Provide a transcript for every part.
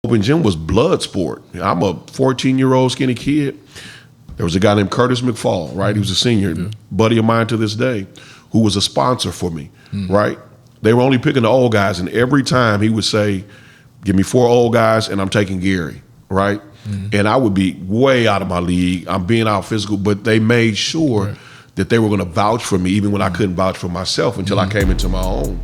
Open gym was blood sport. I'm a 14-year-old skinny kid. There was a guy named Curtis McFall, right? He was a senior, buddy of mine to this day, who was a sponsor for me, right? They were only picking the old guys, and every time he would say, give me 4 old guys, and I'm taking Gary, right? And I would be way out of my league. I'm being out physical, but they made sure that they were going to vouch for me, even when I couldn't vouch for myself until I came into my own.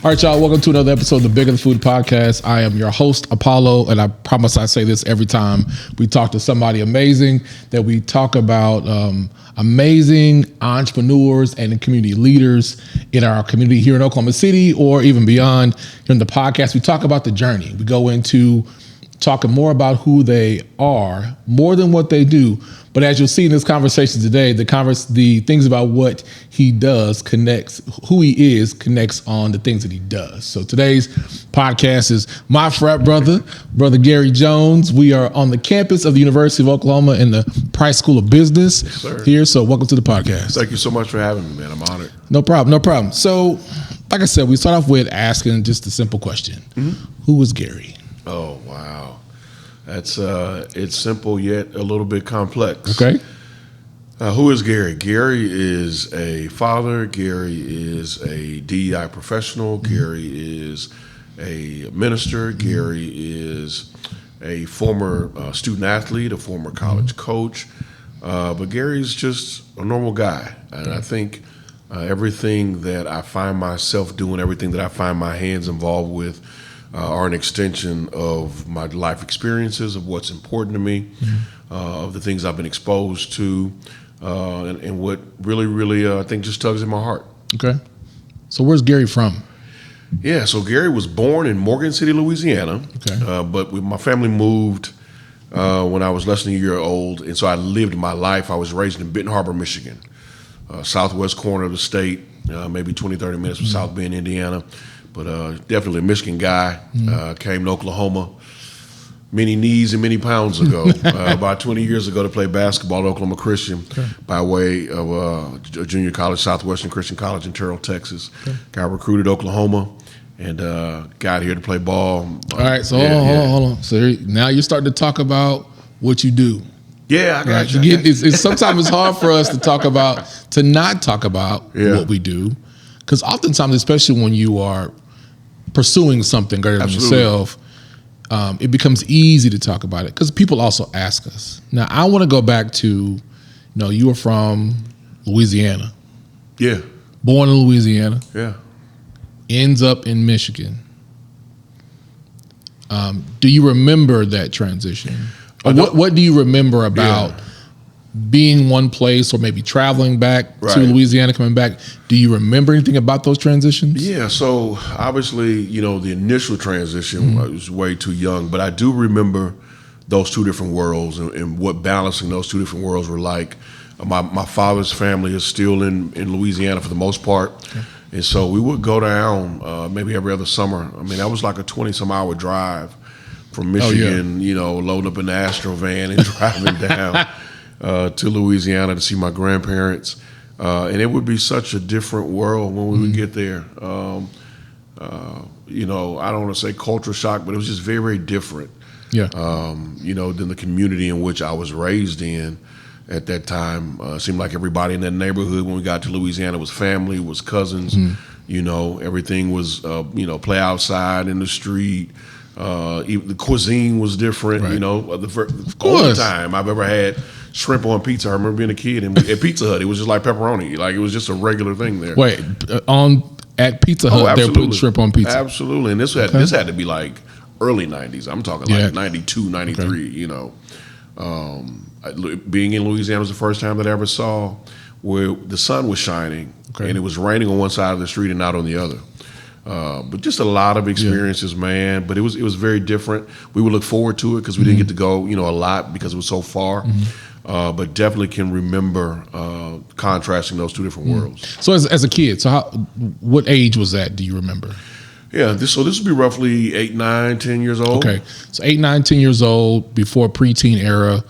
All right, y'all, welcome to another episode of the Bigger the Food Podcast. I am your host, Apollo, and I promise I say this every time we talk to somebody amazing, that we talk about amazing entrepreneurs and community leaders in our community here in Oklahoma City or even beyond. Here in the podcast, we talk about the journey. We go into talking more about who they are, more than what they do. But as you'll see in this conversation today, the things about what he does connects, who he is connects on the things that he does. So today's podcast is my frat brother, Brother Gary Jones. We are on the campus of the University of Oklahoma in the Price School of Business here. So welcome to the podcast. Thank you so much for having me, man. I'm honored. No problem. So like I said, we start off with asking just a simple question. Who is Gary? Oh, wow. That's it's simple yet a little bit complex. Okay. Who is Gary? Gary is a father. Gary is a DEI professional. Gary is a minister. Gary is a former student athlete, a former college coach. But Gary's just a normal guy. And I think everything that I find myself doing, everything that I find my hands involved with, are an extension of my life experiences, of what's important to me, of the things I've been exposed to, and what really, I think just tugs at my heart. Okay. So where's Gary from? Yeah, so Gary was born in Morgan City, Louisiana, but my family moved when I was less than a year old, and so I lived my life. I was raised in Benton Harbor, Michigan, southwest corner of the state, maybe 20, 30 minutes from South Bend, Indiana. But definitely a Michigan guy, came to Oklahoma many knees and many pounds ago, about 20 years ago to play basketball at Oklahoma Christian by way of a junior college, Southwestern Christian College in Terrell, Texas. Got recruited to Oklahoma and got here to play ball. All right, so hold on. So now you're starting to talk about what you do. Yeah, I got you. It's sometimes it's hard for us to not talk about what we do, because oftentimes, especially when you are pursuing something greater than yourself, it becomes easy to talk about it because people also ask us. Now, I want to go back to, you were from Louisiana. Yeah. Born in Louisiana. Yeah. Ends up in Michigan. Do you remember that transition? Or what do you remember about being one place or maybe traveling back to Louisiana, coming back? Do you remember anything about those transitions? Yeah, so obviously, the initial transition, I was way too young, but I do remember those two different worlds and what balancing those two different worlds were like. My father's family is still in Louisiana for the most part, and so we would go down maybe every other summer. I mean, that was like a 20-some-hour drive from Michigan, loading up in the Astro van and driving down to Louisiana to see my grandparents, and it would be such a different world when we would get there. I don't want to say culture shock, but it was just very, very different. Yeah. Than the community in which I was raised in at that time. It seemed like everybody in that neighborhood when we got to Louisiana was family, was cousins. Everything was play outside in the street. Even the cuisine was different. The only time I've ever had shrimp on pizza. I remember being a kid and at Pizza Hut, it was just like pepperoni. Like it was just a regular thing there. Wait, at Pizza Hut, they're putting shrimp on pizza. Absolutely, and this had to be like early 90s. I'm talking like 92, 93. Being in Louisiana was the first time that I ever saw where the sun was shining and it was raining on one side of the street and not on the other. But just a lot of experiences, man. But it was very different. We would look forward to it because we didn't get to go, a lot because it was so far. But definitely can remember contrasting those two different worlds. So as a kid, what age was that? Do you remember? Yeah, this would be roughly 8, 9, 10 years old. Okay, so 8, 9, 10 years old, before preteen era,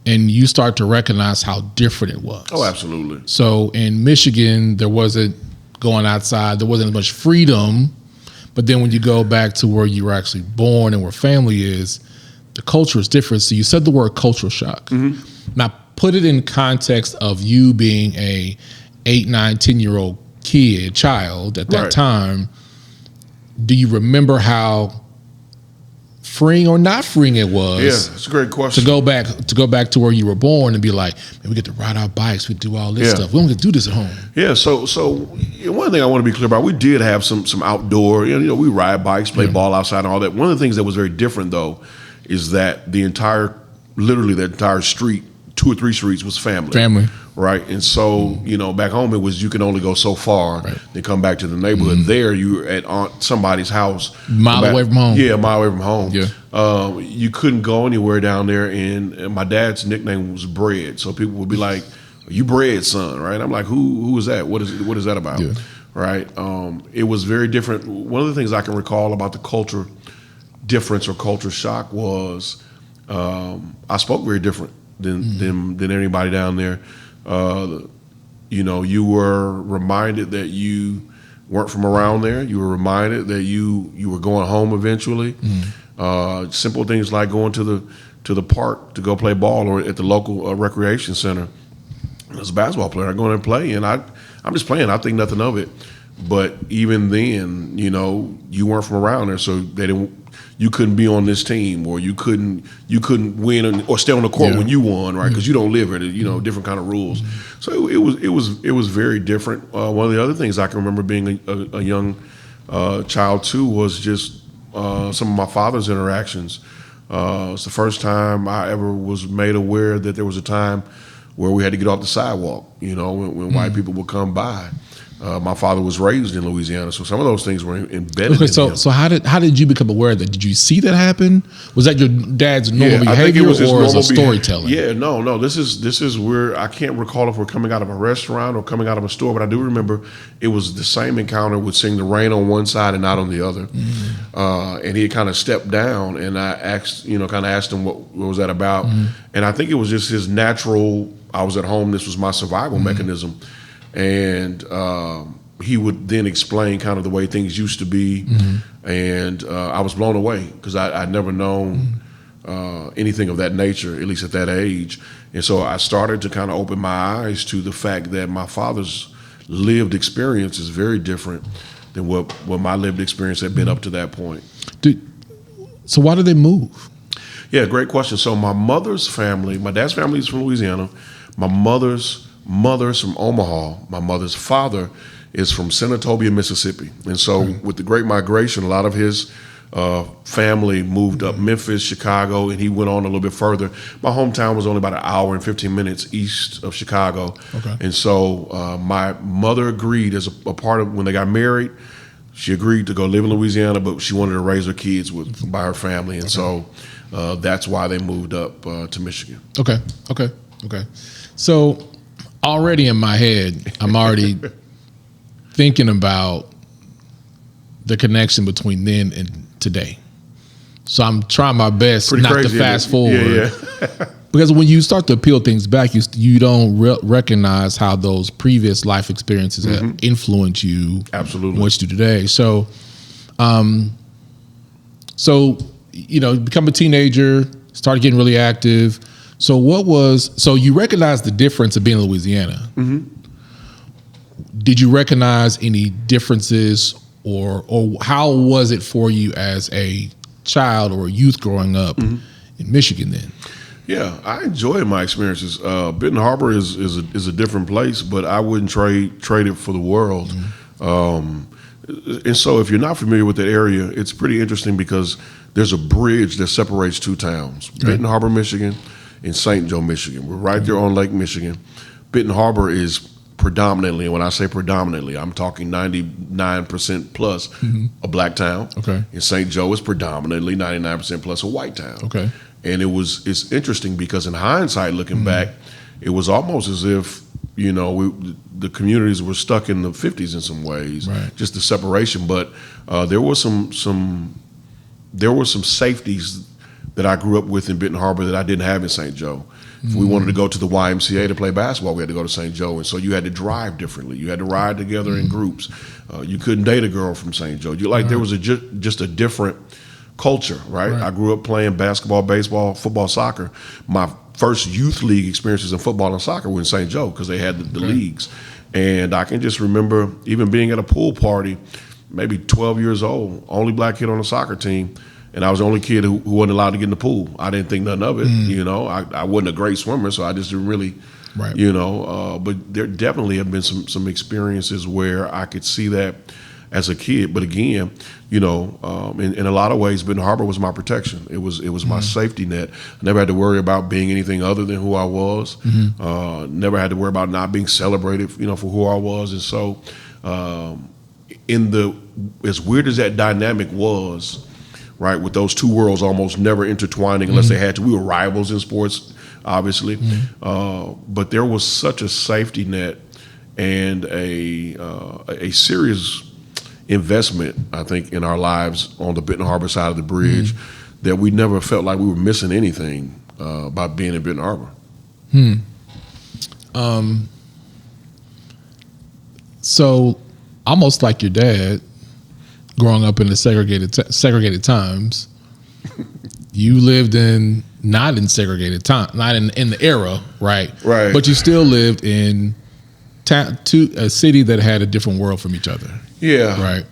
and you start to recognize how different it was. Oh, absolutely. So in Michigan, there wasn't going outside, there wasn't as much freedom, but then when you go back to where you were actually born and where family is, the culture is different. So you said the word cultural shock. Now put it in context of you being a 8, 9, 10-year-old child at that time. Do you remember how freeing or not freeing it was? Yeah, that's a great question. To go back to where you were born and be like, man, we get to ride our bikes, we do all this stuff. We don't get to do this at home. Yeah, so one thing I want to be clear about, we did have some outdoor, we ride bikes, play ball outside and all that. One of the things that was very different though is that literally the entire street, 2 or 3 streets was family. Right. And so, back home it was you can only go so far, then come back to the neighborhood. There you were at somebody's house. Mile away from home. Yeah, a mile away from home. Yeah. You couldn't go anywhere down there, and my dad's nickname was Bread. So people would be like, "You Bread, son," right? I'm like, who is that? What is that about? Yeah. Right. It was very different. One of the things I can recall about the culture difference or culture shock was I spoke very different than anybody down there. You were reminded that you weren't from around there. You were reminded that you were going home eventually. Simple things like going to the park to go play ball or at the local recreation center. As a basketball player, I go in and play, and I'm just playing. I think nothing of it. But even then, you weren't from around there, so you couldn't be on this team, or you couldn't win or stay on the court when you won, right? Because you don't live here, different kind of rules. So it was very different. One of the other things I can remember being a young child too was just some of my father's interactions. It's the first time I ever was made aware that there was a time where we had to get off the sidewalk, when white people would come by. My father was raised in Louisiana, so some of those things were embedded in him. So how did you become aware of that? Did you see that happen? Was that your dad's normal behavior, or as a storytelling? No. This is where I can't recall if we're coming out of a restaurant or coming out of a store, but I do remember it was the same encounter with seeing the rain on one side and not on the other. And he had kind of stepped down, and I asked him what was that about, and I think it was just his natural. I was at home. This was my survival mechanism. And he would then explain kind of the way things used to be. And I was blown away because I'd never known anything of that nature, at least at that age. And so I started to kind of open my eyes to the fact that my father's lived experience is very different than what my lived experience had been up to that point. So why did they move? Yeah, great question. So my mother's family, my dad's family is from Louisiana. My mother's from Omaha. My mother's father is from Senatobia, Mississippi. And so with the Great Migration, a lot of his family moved up Memphis, Chicago, and he went on a little bit further. My hometown was only about an hour and 15 minutes east of Chicago. And so my mother agreed as a part of when they got married, she agreed to go live in Louisiana, but she wanted to raise her kids by her family. And so that's why they moved up to Michigan. Okay. So already in my head, I'm already thinking about the connection between then and today. So I'm trying my best not to fast forward. Because when you start to peel things back, you don't recognize how those previous life experiences have influenced you. Absolutely. What you do today. So, you become a teenager, start getting really active. So you recognize the difference of being in Louisiana. Did you recognize any differences or how was it for you as a child or a youth growing up in Michigan then? Yeah, I enjoyed my experiences. Benton Harbor is a different place, but I wouldn't trade it for the world. And so if you're not familiar with that area, it's pretty interesting because there's a bridge that separates two towns, Benton Harbor, Michigan, and St. Joe, Michigan. We're right there on Lake Michigan. Benton Harbor is predominantly, and when I say predominantly, I'm talking 99% plus a black town. Okay. And St. Joe is predominantly 99% plus a white town. Okay. And it's interesting because in hindsight, looking back, it was almost as if, the communities were stuck in the 50s in some ways, right. just the separation. But there were some safeties that I grew up with in Benton Harbor that I didn't have in St. Joe. If we wanted to go to the YMCA to play basketball, we had to go to St. Joe. And so you had to drive differently. You had to ride together in groups. You couldn't date a girl from St. Joe. There was just a different culture, right? I grew up playing basketball, baseball, football, soccer. My first youth league experiences in football and soccer were in St. Joe because they had the leagues. And I can just remember even being at a pool party, maybe 12 years old, only black kid on the soccer team. And I was the only kid who wasn't allowed to get in the pool. I didn't think nothing of it, I wasn't a great swimmer, so I just didn't really, but there definitely have been some experiences where I could see that as a kid. But again, in a lot of ways, Benton Harbor was my protection. It was my safety net. I never had to worry about being anything other than who I was. Never had to worry about not being celebrated, for who I was. And so, as weird as that dynamic was, right, with those two worlds almost never intertwining unless they had to. We were rivals in sports, obviously, but there was such a safety net and a serious investment, I think, in our lives on the Benton Harbor side of the bridge that we never felt like we were missing anything by being in Benton Harbor. So, almost like your dad, growing up in the segregated times, you lived not in segregated time, not in the era, right? Right. But you still lived in a city that had a different world from each other. Yeah. Right.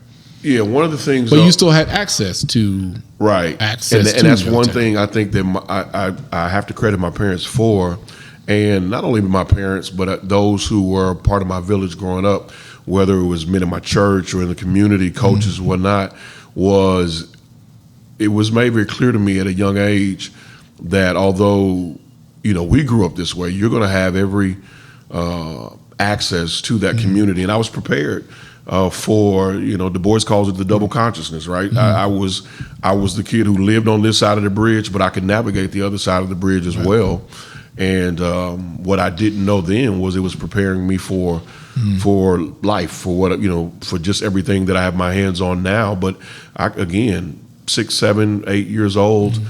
Yeah. One of the things, but you still had access to access, and that's one thing I think that I have to credit my parents for, and not only my parents, but those who were part of my village growing up, whether it was men in my church or in the community, coaches and whatnot, it was made very clear to me at a young age that although, we grew up this way, you're going to have every access to that community. And I was prepared for, Du Bois calls it the double consciousness, right? I was the kid who lived on this side of the bridge, but I could navigate the other side of the bridge as well. And what I didn't know then was it was preparing me for life, for what, for just everything that I have my hands on now. But again, 6, 7, 8 years old,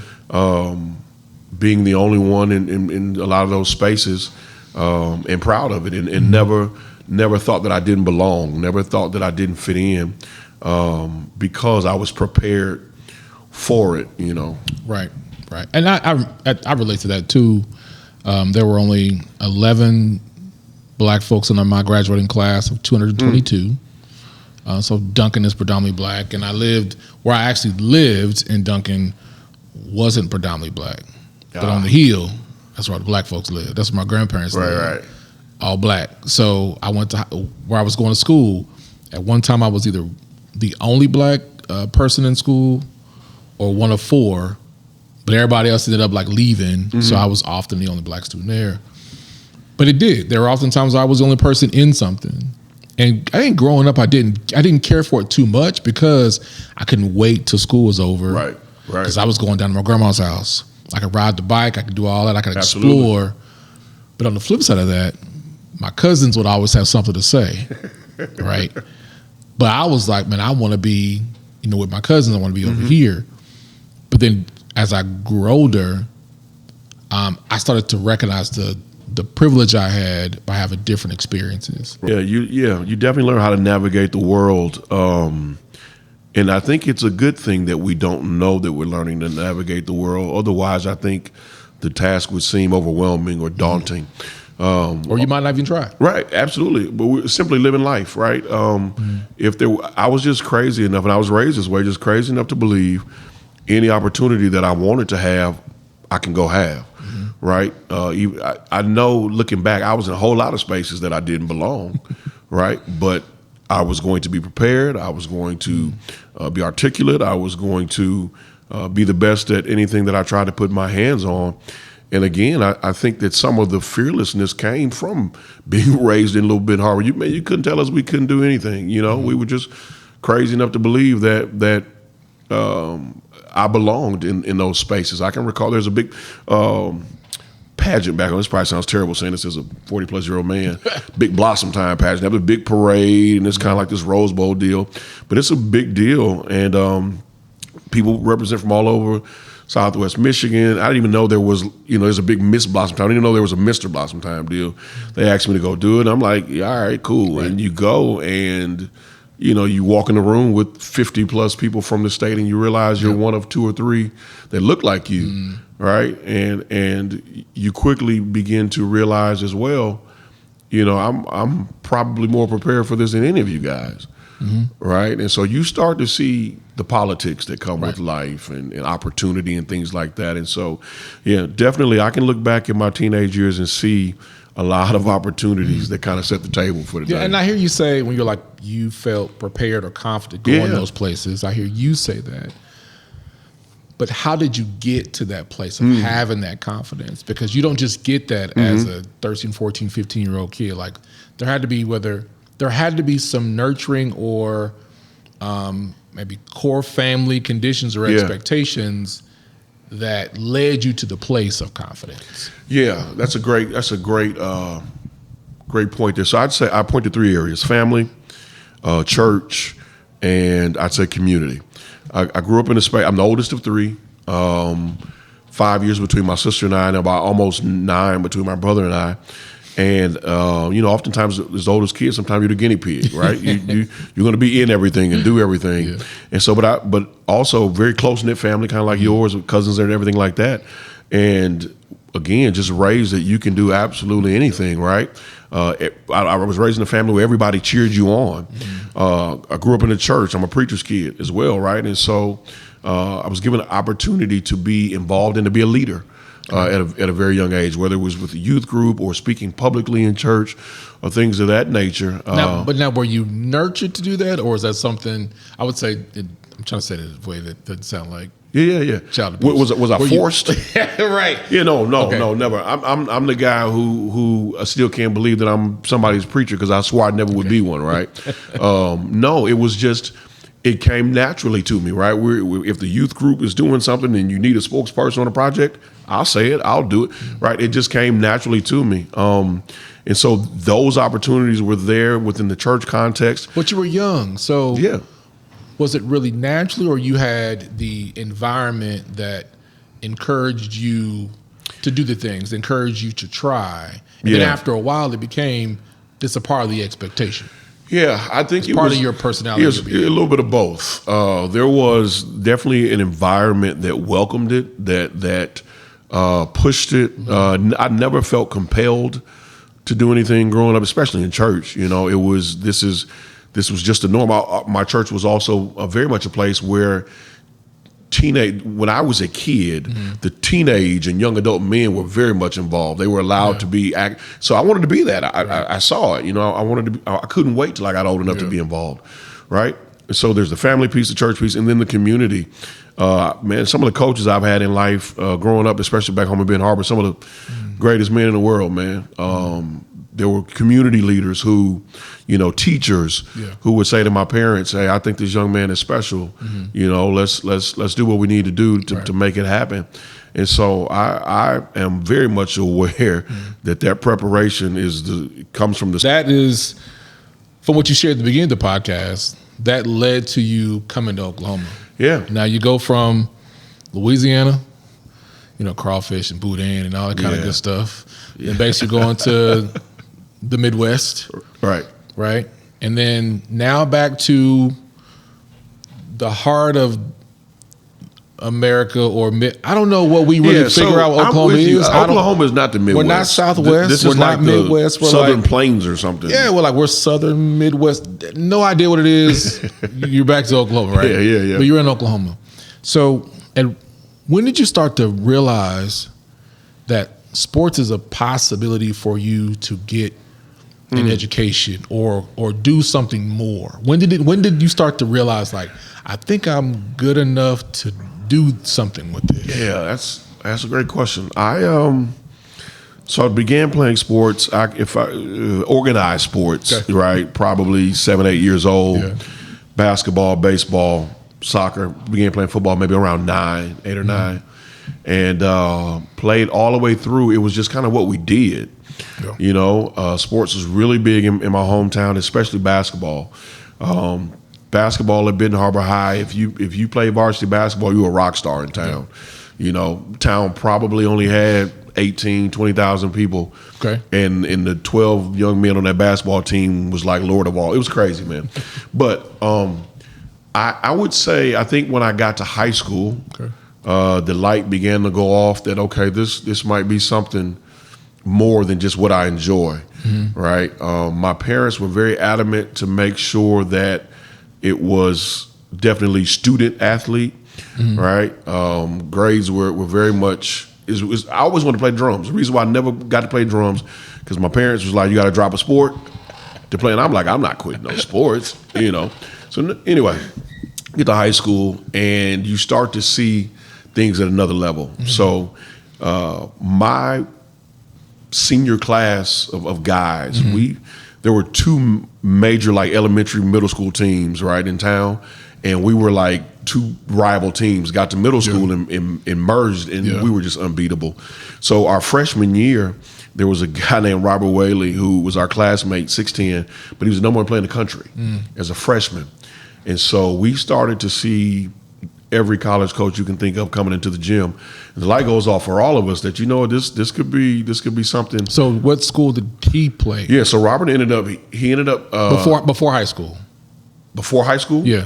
being the only one in a lot of those spaces, and proud of it, and never thought that I didn't belong, never thought that I didn't fit in, because I was prepared for it, Right. And I relate to that too. There were only 11 black folks in my graduating class of 222. So Duncan is predominantly black, and where I actually lived in Duncan wasn't predominantly black, but on the hill, that's where the black folks lived. That's where my grandparents lived. Right. All black. So I went to where I was going to school. At one time, I was either the only black person in school or one of 4, but everybody else ended up leaving. So I was often the only black student there. But it did. There were often times I was the only person in something. And I think growing up, I didn't care for it too much because I couldn't wait till school was over. Right. Because I was going down to my grandma's house. I could ride the bike. I could do all that. I could explore. But on the flip side of that, my cousins would always have something to say, right? But I was like, man, I want to be, with my cousins. I want to be over here. But then as I grew older, I started to recognize the privilege I had by having different experiences. Yeah, you definitely learn how to navigate the world. And I think it's a good thing that we don't know that we're learning to navigate the world. Otherwise, I think the task would seem overwhelming or daunting. Or you might not even try. Right, absolutely. But we're simply living life, right? I was just crazy enough, and I was raised this way, just crazy enough to believe any opportunity that I wanted to have, I can go have, right? I know, looking back, I was in a whole lot of spaces that I didn't belong, right? But I was going to be prepared. I was going to be articulate. I was going to be the best at anything that I tried to put my hands on. And again, I think that some of the fearlessness came from being raised in Little Benton Harbor. You couldn't tell us we couldn't do anything. We were just crazy enough to believe that I belonged in those spaces. I can recall there's a big pageant back on. This probably sounds terrible saying this as a 40-plus-year-old man. Big Blossom Time pageant. They have a big parade, and it's kind of like this Rose Bowl deal. But it's a big deal, and people represent from all over Southwest Michigan. I didn't even know there was, there's a big Miss Blossom Time. I didn't even know there was a Mr. Blossom Time deal. They asked me to go do it. And I'm like, yeah, all right, cool. Right. And you go and, you walk in the room with 50 plus people from the state and you realize you're one of 2 or 3 that look like you, right? And you quickly begin to realize as well, I'm probably more prepared for this than any of you guys. Right. And so you start to see the politics that come with life and opportunity and things like that. And so, yeah, definitely I can look back in my teenage years and see a lot of opportunities that kind of set the table for the day. And I hear you say when you're like, you felt prepared or confident going those places. I hear you say that. But how did you get to that place of having that confidence? Because you don't just get that as a 13, 14, 15-year-old kid. Like there had to be some nurturing or maybe core family conditions or expectations that led you to the place of confidence. Yeah, that's a great point there. So I'd say I point to 3 areas: family, church, and I'd say community. I grew up in a space. I'm the oldest of 3. 5 years between my sister and I, and about almost 9 between my brother and I. And oftentimes as the oldest kid, sometimes you're the guinea pig, right? You're going to be in everything and do everything. Yeah. And so, but also very close knit family, kind of like yours, with cousins and everything like that. And again, just raised that you can do absolutely anything, right? I was raised in a family where everybody cheered you on. I grew up in a church. I'm a preacher's kid as well, right? And so I was given an opportunity to be involved and to be a leader. At a very young age, whether it was with a youth group or speaking publicly in church or things of that nature. Now, were you nurtured to do that, or is that something? I would say, I'm trying to say it in a way that doesn't sound like child abuse. Was I forced? Right. No, never. I'm the guy who still can't believe that I'm somebody's preacher because I swore I never would be one. Right? No, it was just. It came naturally to me, right? If the youth group is doing something and you need a spokesperson on a project, I'll say it, I'll do it, right? It just came naturally to me. And so those opportunities were there within the church context. But you were young, so was it really naturally, or you had the environment that encouraged you to do the things, encouraged you to try, and then after a while it became just a part of the expectation? Yeah, I think it's part of your personality. It was a little bit of both. There was definitely an environment that welcomed it, that pushed it. I never felt compelled to do anything growing up, especially in church. This was just a norm. My church was also very much a place where when I was a kid, the teenage and young adult men were very much involved. They were allowed to be so I wanted to be that. I saw it. I wanted to be. I couldn't wait till I got old enough to be involved, right? So there's the family piece, the church piece, and then the community. Man, some of the coaches I've had in life growing up, especially back home in Benton Harbor, some of the greatest men in the world, man. There were community leaders who, teachers who would say to my parents, "Hey, I think this young man is special. Let's do what we need to do to make it happen." And so I am very much aware that preparation comes from the. That is, from what you shared at the beginning of the podcast, that led to you coming to Oklahoma. Yeah. Now you go from Louisiana, crawfish and boudin and all that kind of good stuff, and basically going to the Midwest. Right. And then now back to the heart of America, or I don't know what we really figure out what Oklahoma is. Oklahoma is not the Midwest. We're not Southwest. This we're is not like Midwest. We're Southern Plains or something. Yeah, we're Southern Midwest. No idea what it is. You're back to Oklahoma, right? Yeah. But you're in Oklahoma. So, and when did you start to realize that sports is a possibility for you to get an education or do something more? When did you start to realize, like, I think I'm good enough to do something with this? Yeah, That's a great question. So I began playing sports. Organized sports, Okay. right? Probably 7, 8 years old. Yeah. Basketball, baseball, soccer. Began playing football maybe around 8 or 9, and played all the way through. It was just kind of what we did. Yeah. You know, sports was really big in my hometown, especially basketball. Basketball at Benton Harbor High. If you played varsity basketball, you were a rock star in town. You know, town probably only had 18, 20,000 people. Okay. And the 12 young men on that basketball team was like Lord of all. It was crazy, man. But I would say, I think when I got to high school, Okay. the light began to go off that, okay, this might be something more than just what I enjoy, right? My parents were very adamant to make sure that it was definitely student athlete, right? Grades were very much. I always wanted to play drums. The reason why I never got to play drums because my parents was like, you got to drop a sport to play, and I'm like, I'm not quitting no sports, you know. So anyway, get to high school and you start to see things at another level. So my senior class of guys, there were 2 major like elementary, middle school teams right in town, and we were like 2 rival teams. Got to middle school and merged, and we were just unbeatable. So our freshman year, there was a guy named Robert Whaley who was our classmate, 6'10", but he was the number 1 player in the country as a freshman. And so we started to see every college coach you can think of coming into the gym. And the light goes off for all of us that, you know, this could be something. So what school did he play? Yeah, so Robert ended up Before high school. before high school. Yeah.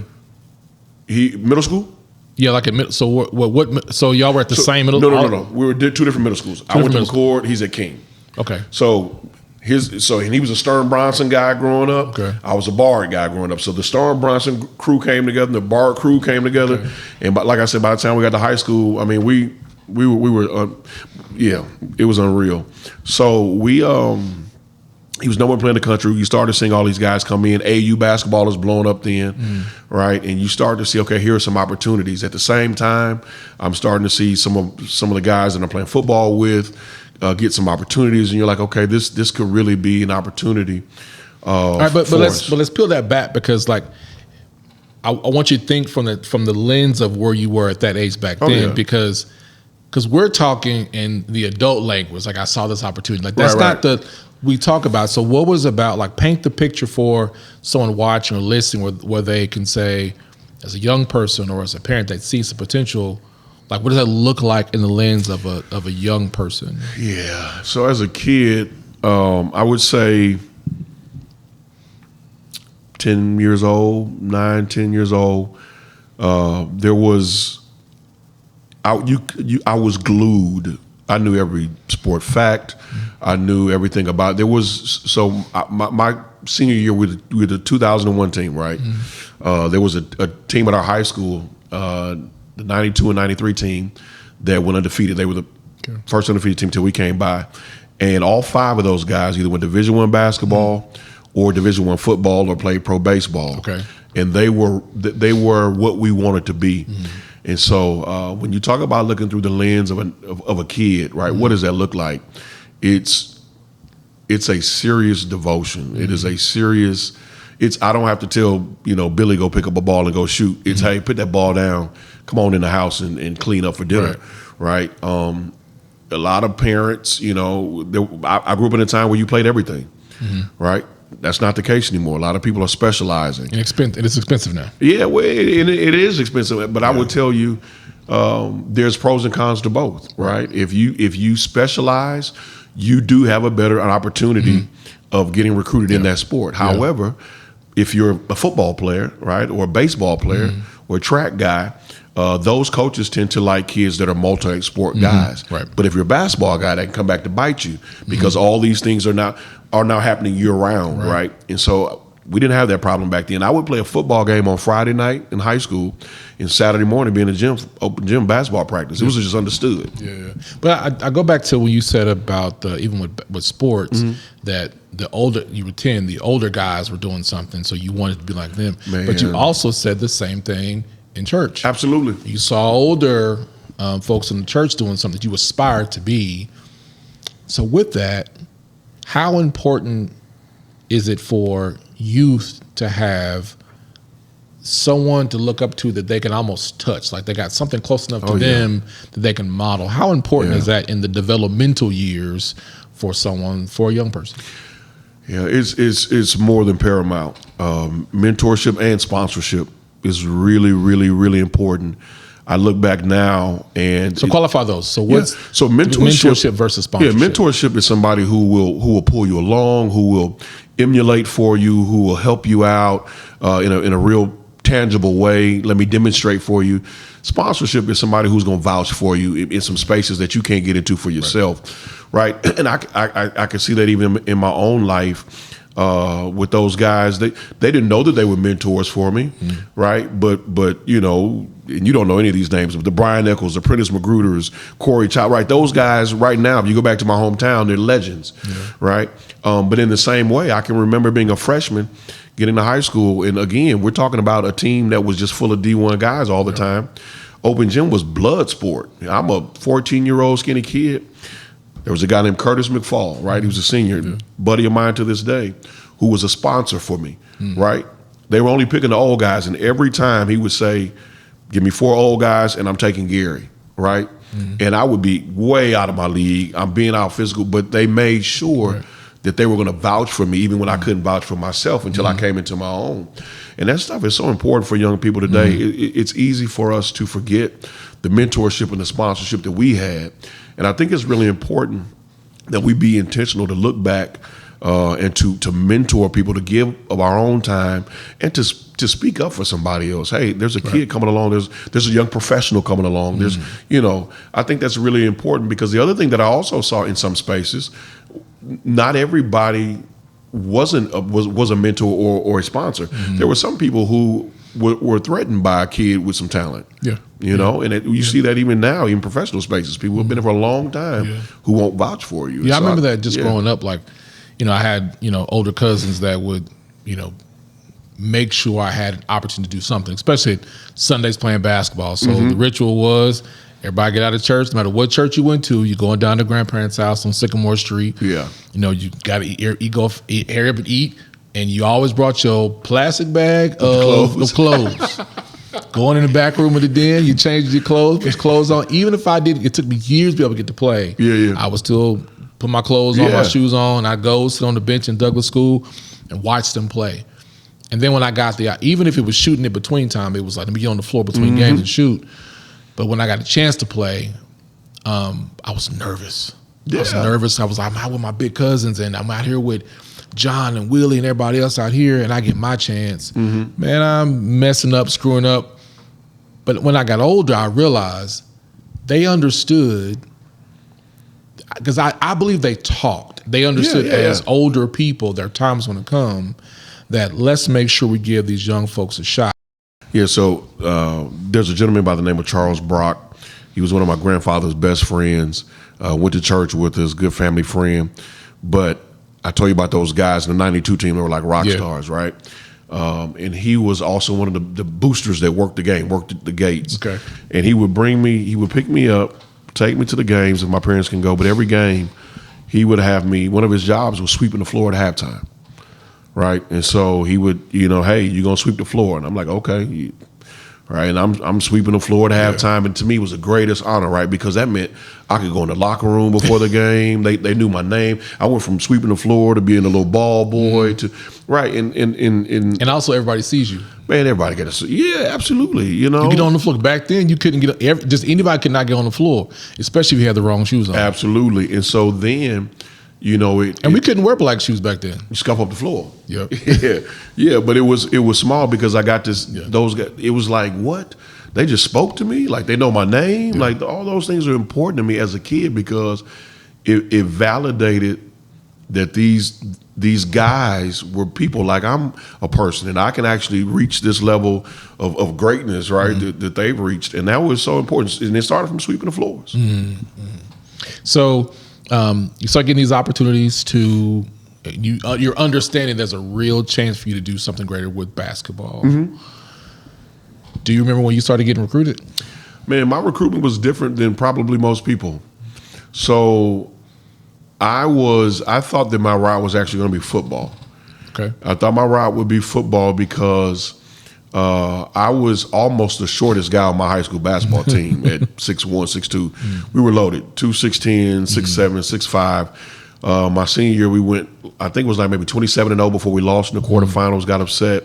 He middle school. Yeah, like so what so y'all were at the same middle? No. We were 2 different middle schools. I went to McCord. He's at King. Okay. So and he was a Stern Bronson guy growing up. Okay. I was a Bard guy growing up. So the Stern Bronson crew came together, and the Bard crew came together, and like I said, by the time we got to high school, I mean we were it was unreal. So he was number 1 player in the country. You started seeing all these guys come in. AU basketball is blowing up then, right? And you start to see, okay, here are some opportunities. At the same time, I'm starting to see some of the guys that I'm playing football with get some opportunities, and you're like, okay, this could really be an opportunity. All right, but let's peel that back, because like I want you to think from the lens of where you were at that age back then, because we're talking in the adult language. Like, I saw this opportunity. Like, that's not the we talk about. So what was about, like, paint the picture for someone watching or listening where they can say, as a young person or as a parent that sees the potential, like, what does that look like in the lens of a young person? Yeah. So as a kid, I would say 10 years old, 9, 10 years old, there was, I was glued. I knew every sport fact. I knew everything about it. There was, so my senior year with the 2001 team, right? There was a team at our high school, the 92 and 93 team, that went undefeated. They were the first undefeated team till we came by. And all 5 of those guys either went Division I basketball or Division I football or played pro baseball. Okay. And they were what we wanted to be. And so when you talk about looking through the lens of a kid, right, what does that look like? It's a serious devotion. It is a serious, I don't have to tell, Billy, go pick up a ball and go shoot. It's, hey, put that ball down, come on in the house and clean up for dinner, right? A lot of parents, I grew up in a time where you played everything, right? That's not the case anymore. A lot of people are specializing. And it's expensive now. Yeah, well, it is expensive, but I would tell you there's pros and cons to both, right? If you specialize, you do have an opportunity of getting recruited in that sport. However, if you're a football player, right, or a baseball player or a track guy, those coaches tend to like kids that are multi-sport guys. Right. But if you're a basketball guy, that can come back to bite you because all these things are now happening year-round, right? And so we didn't have that problem back then. I would play a football game on Friday night in high school, and Saturday morning be in the open gym basketball practice. It was just understood. Yeah. But I go back to what you said about even with sports, that the older guys were doing something, so you wanted to be like them. Man. But you also said the same thing in church. Absolutely. You saw older folks in the church doing something that you aspire to be. So with that, how important is it for youth to have someone to look up to that they can almost touch, like they got something close enough to them that they can model? How important is that in the developmental years for a young person? Yeah, it's more than paramount. Mentorship and sponsorship is really, really, really important. I look back now and qualify those. So what's mentorship versus sponsorship? Yeah, mentorship is somebody who will pull you along, who will emulate for you, who will help you out in a real tangible way. Let me demonstrate for you. Sponsorship is somebody who's going to vouch for you in some spaces that you can't get into for yourself, right? And I can see that even in my own life. With those guys, they didn't know that they were mentors for me, right? But and you don't know any of these names, but the Brian Eccles, the Prentice Magruders, Corey Child, right? Those guys right now, if you go back to my hometown, they're legends, right? But in the same way, I can remember being a freshman, getting to high school, and again, we're talking about a team that was just full of D1 guys all the time. Open gym was blood sport. I'm a 14-year-old skinny kid. There was a guy named Curtis McFall, right? He was a senior, buddy of mine to this day, who was a sponsor for me, right? They were only picking the old guys, and every time he would say, give me 4 old guys, and I'm taking Gary, right? And I would be way out of my league. I'm being out physical, but they made sure that they were going to vouch for me, even when I couldn't vouch for myself until I came into my own. And that stuff is so important for young people today. It's easy for us to forget the mentorship and the sponsorship that we had. And I think it's really important that we be intentional to look back and to mentor people, to give of our own time, and to speak up for somebody else. Hey, there's a kid coming along. There's a young professional coming along. There's, I think that's really important, because the other thing that I also saw in some spaces, not everybody was a mentor or a sponsor. There were some people who were threatened by a kid with some talent. And you see that even now, in professional spaces, people who have been there for a long time who won't vouch for you. Yeah, so I remember that just growing up. Like, I had older cousins that would make sure I had an opportunity to do something, especially at Sundays playing basketball. So the ritual was, everybody get out of church. No matter what church you went to, you're going down to grandparents' house on Sycamore Street. You got to hurry up and eat. And you always brought your plastic bag of clothes. Going in the back room of the den, you changed your clothes, put your clothes on. Even if it took me years to be able to get to play. I would still put my clothes on, my shoes on. I'd go sit on the bench in Douglas School and watch them play. And then when I got there, even if it was shooting in between time, it was like, let me get on the floor between games and shoot. But when I got a chance to play, I was nervous. I was like, I'm out with my big cousins, and I'm out here with John and Willie and everybody else out here, and I get my chance. Man, I'm messing up, screwing up. But when I got older, I realized they understood, because I believe they talked. They understood as older people, their time's going to come, that let's make sure we give these young folks a shot. Yeah, so there's a gentleman by the name of Charles Brock. He was one of my grandfather's best friends, went to church with us, good family friend. But I told you about those guys in the 92 team that were like rock stars, right? And he was also one of the boosters that worked the gates. Okay. And he would pick me up, take me to the games if my parents can go, but every game he would have me, one of his jobs was sweeping the floor at halftime, right? And so he would, hey, you're going to sweep the floor. And I'm like, okay. Right, and I'm sweeping the floor at halftime, and to me it was the greatest honor, right? Because that meant I could go in the locker room before the game. They knew my name. I went from sweeping the floor to being a little ball boy to and also everybody sees you. Man, everybody got to see. Yeah, absolutely. You get on the floor. Back then, you couldn't just anybody could not get on the floor, especially if you had the wrong shoes on. Absolutely, and so then. We couldn't wear black shoes back then. You scuff up the floor. Yeah. But it was small because I got this. Those guys. It was like, what? They just spoke to me. Like, they know my name. Like, all those things are important to me as a kid, because it validated that these guys were people. Like, I'm a person, and I can actually reach this level of greatness, right? That they've reached, and that was so important. And it started from sweeping the floors. So. You start getting these opportunities you're understanding there's a real chance for you to do something greater with basketball. Do you remember when you started getting recruited? Man, my recruitment was different than probably most people. So I thought that my route was actually going to be football. Okay. I thought my route would be football because I was almost the shortest guy on my high school basketball team at 6'1", 6'2". We were loaded, 2 6'10", 6'7", 6'5". My senior year, we went, I think it was like maybe 27-0 before we lost in the quarterfinals, got upset.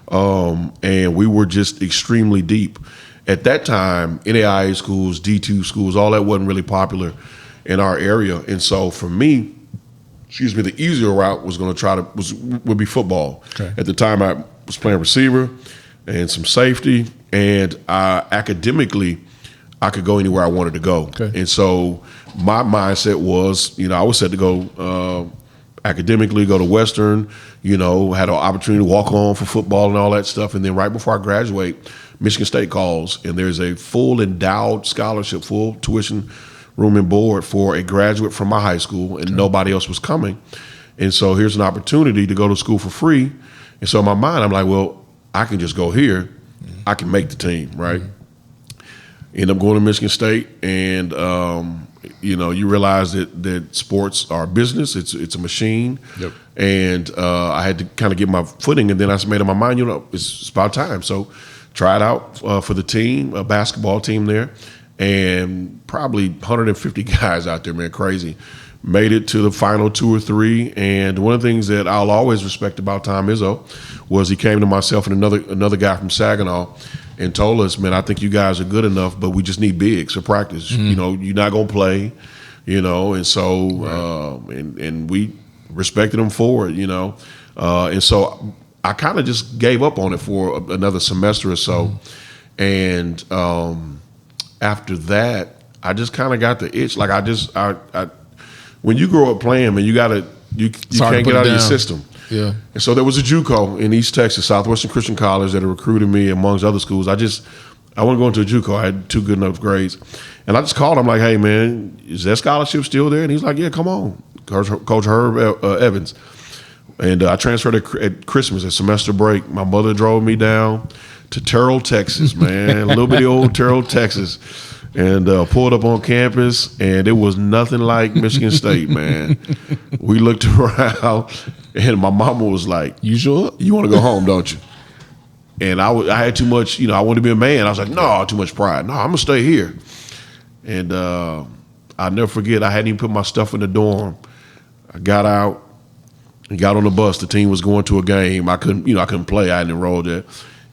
And we were just extremely deep. At that time, NAIA schools, D2 schools, all that wasn't really popular in our area. And so for me, the easier route was going to would be football. Okay. At the time, I was playing receiver and some safety, and academically, I could go anywhere I wanted to go. Okay. And so my mindset was, I was set to go academically, go to Western, had an opportunity to walk on for football and all that stuff. And then right before I graduate, Michigan State calls, and there's a full endowed scholarship, full tuition room and board for a graduate from my high school, and nobody else was coming. And so here's an opportunity to go to school for free. And so in my mind, I'm like, well, I can just go here. I can make the team, right? End up going to Michigan State, and you realize that sports are a business. It's a machine. Yep. And I had to kind of get my footing, and then I made up my mind, it's about time. So tried out for the team, a basketball team there, and probably 150 guys out there, man, crazy. Made it to the final 2 or 3, and one of the things that I'll always respect about Tom Izzo was he came to myself and another guy from Saginaw and told us, man, I think you guys are good enough, but we just need bigs for practice. You're not going to play, and so and we respected him for it, and so I kind of just gave up on it for another semester or so, and after that, I just kind of got the itch. Like I when you grow up playing, man, you can't get out of your system. Yeah. And so there was a JUCO in East Texas, Southwestern Christian College, that had recruited me amongst other schools. I wasn't going to a JUCO. I had 2 good enough grades. And I just called him like, hey, man, is that scholarship still there? And he's like, yeah, come on. Coach Herb Evans. And I transferred at Christmas, at semester break. My mother drove me down to Terrell, Texas, man, a little bitty old Terrell, Texas. And pulled up on campus, and it was nothing like Michigan State, man. We looked around, and my mama was like, "You sure? You want to go home, don't you?" And I had too much, I wanted to be a man. I was like, "No, too much pride. No, I'm gonna stay here." And I'll never forget, I hadn't even put my stuff in the dorm. I got out and got on the bus. The team was going to a game. I couldn't play. I hadn't enrolled yet.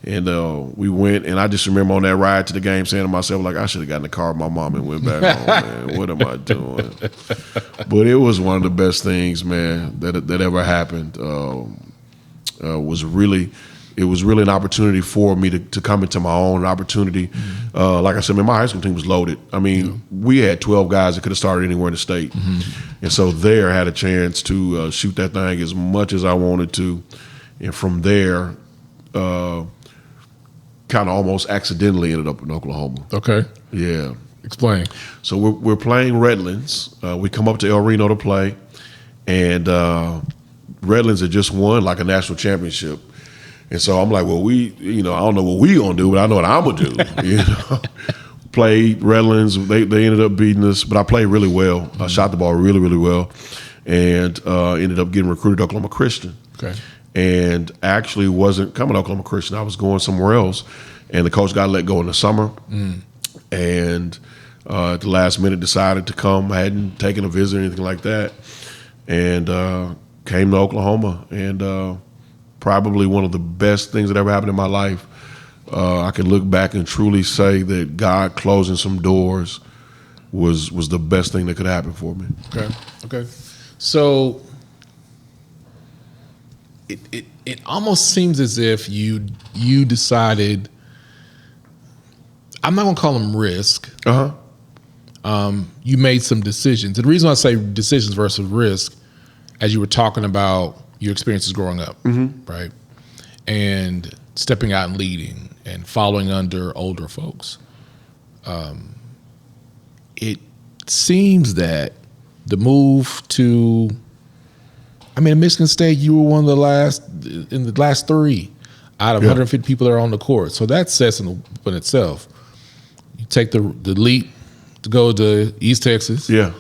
And we went, and I just remember on that ride to the game saying to myself, like, I should have gotten in the car with my mom and went back home, man. What am I doing? But it was one of the best things, man, that ever happened. It was really an opportunity for me to come into my own opportunity. Like I said, man, my high school team was loaded. I mean, we had 12 guys that could have started anywhere in the state. And so there I had a chance to shoot that thing as much as I wanted to. And from there, kind of almost accidentally ended up in Oklahoma. Okay. Yeah. Explain. So we're playing Redlands. We come up to El Reno to play, and Redlands had just won like a national championship. And so I'm like, well, I don't know what we gonna do, but I know what I'm gonna do. Played Redlands. They ended up beating us, but I played really well. I shot the ball really, really well, and ended up getting recruited to Oklahoma Christian. Okay. And actually wasn't coming to Oklahoma Christian. I was going somewhere else, and the coach got let go in the summer. And at the last minute decided to come. I hadn't taken a visit or anything like that, and came to Oklahoma. And probably one of the best things that ever happened in my life. I can look back and truly say that God closing some doors was the best thing that could happen for me. Okay. So it almost seems as if you decided, I'm not gonna call them risk. You made some decisions. And the reason I say decisions versus risk, as you were talking about your experiences growing up, right? And stepping out and leading and following under older folks. It seems that the move to, at Michigan State, you were one of the last 3 out of 150 people that are on the court. So that says in itself. take the leap to go to East Texas. Yeah.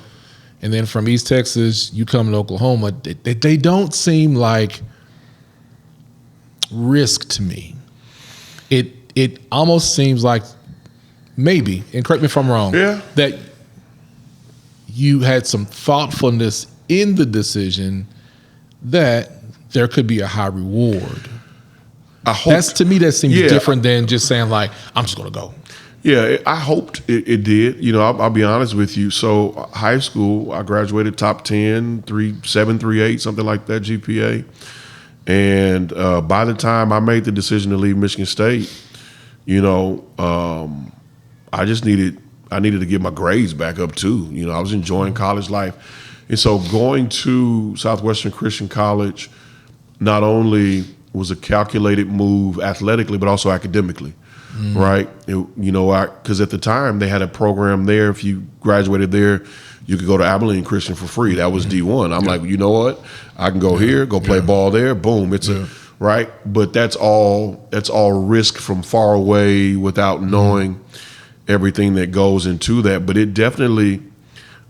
And then from East Texas, you come to Oklahoma. They don't seem like risk to me. It almost seems like maybe, and correct me if I'm wrong, that you had some thoughtfulness in the decision that there could be a high reward. To me, that seems different than just saying like, I'm just going to go. Yeah, I hoped it did. You know, I'll be honest with you. So high school, I graduated top 10, 3.7, 3.8, something like that GPA. And by the time I made the decision to leave Michigan State, you know, I needed to get my grades back up too. You know, I was enjoying college life. And so going to Southwestern Christian College not only was a calculated move athletically, but also academically. Right. Because at the time they had a program there. If you graduated there, you could go to Abilene Christian for free. That was D1. I'm like, you know what? I can go here, go play ball there. Boom. It's right. But that's all risk from far away without knowing everything that goes into that. But it definitely,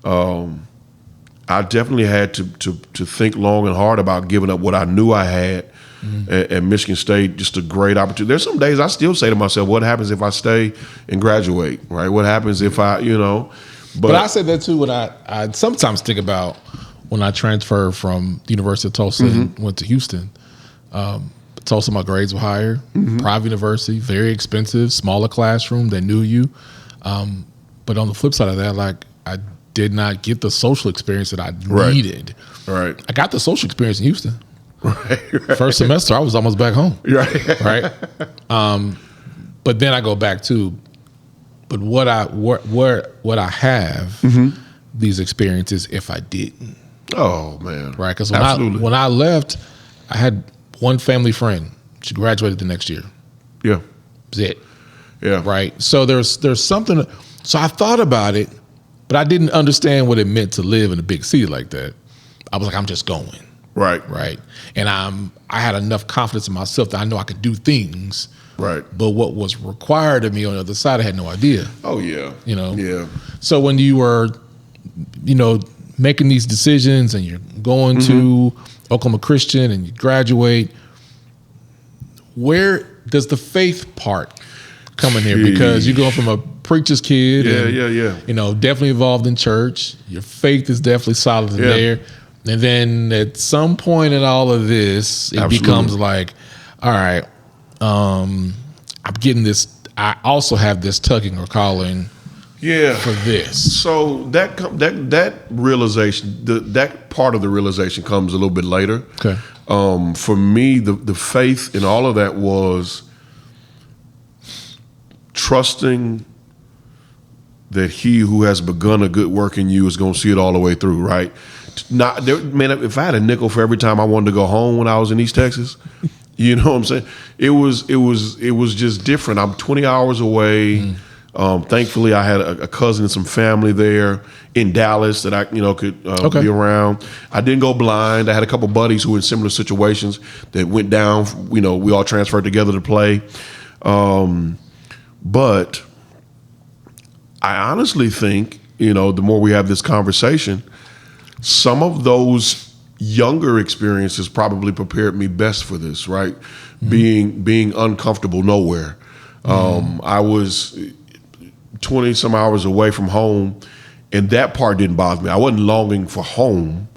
I definitely had to think long and hard about giving up what I knew I had. At Michigan State, just a great opportunity. There's some days I still say to myself, what happens if I stay and graduate, right? What happens if I, But I said that too when I sometimes think about when I transferred from the University of Tulsa and went to Houston. Tulsa, my grades were higher, private university, very expensive, smaller classroom, they knew you. But on the flip side of that, like I did not get the social experience that I needed. Right. I got the social experience in Houston. Right. First semester, I was almost back home. Right. But then I go back to, but what I have these experiences if I didn't. Oh man. Right. Because when I left, I had one family friend. She graduated the next year. Yeah. That's it. Yeah. Right. So there's something. So I thought about it, but I didn't understand what it meant to live in a big city like that. I was like, I'm just going. Right. And I had enough confidence in myself that I know I could do things. Right. But what was required of me on the other side, I had no idea. Oh yeah. Yeah. So when you were, making these decisions and you're going to Oklahoma Christian and you graduate, where does the faith part come in here? Because you're going from a preacher's kid. Definitely involved in church. Your faith is definitely solid in there. And then at some point in all of this, it becomes like, all right, I'm getting this. I also have this tugging or calling for this. So that realization, that part of the realization comes a little bit later. Okay. For me, the faith in all of that was trusting that he who has begun a good work in you is going to see it all the way through, right? If I had a nickel for every time I wanted to go home when I was in East Texas, you know what I'm saying? It was just different. I'm 20 hours away. Thankfully, I had a cousin and some family there in Dallas that I could be around. I didn't go blind. I had a couple buddies who were in similar situations that went down. We all transferred together to play. But I honestly think, the more we have this conversation, some of those younger experiences probably prepared me best for this, right? Being uncomfortable nowhere. I was 20 some hours away from home, and that part didn't bother me. I wasn't longing for home.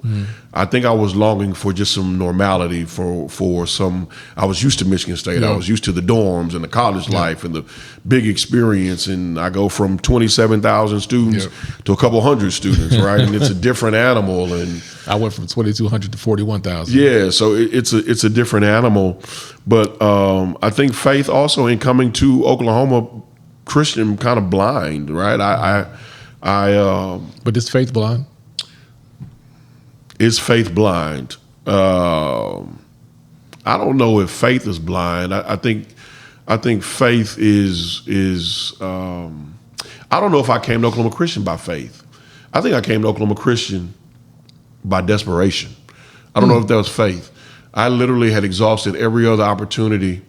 I think I was longing for just some normality, for some. I was used to Michigan State. I was used to the dorms and the college life and the big experience. And I go from 27,000 students to a couple hundred students, right? And it's a different animal. And I went from 2,200 to 41,000. Yeah, so it's a different animal. But I think faith also in coming to Oklahoma Christian kind of blind, right? But is faith blind? Is faith blind? I don't know if faith is blind. I think faith is. I don't know if I came to Oklahoma Christian by faith. I think I came to Oklahoma Christian by desperation. I don't know if that was faith. I literally had exhausted every other opportunity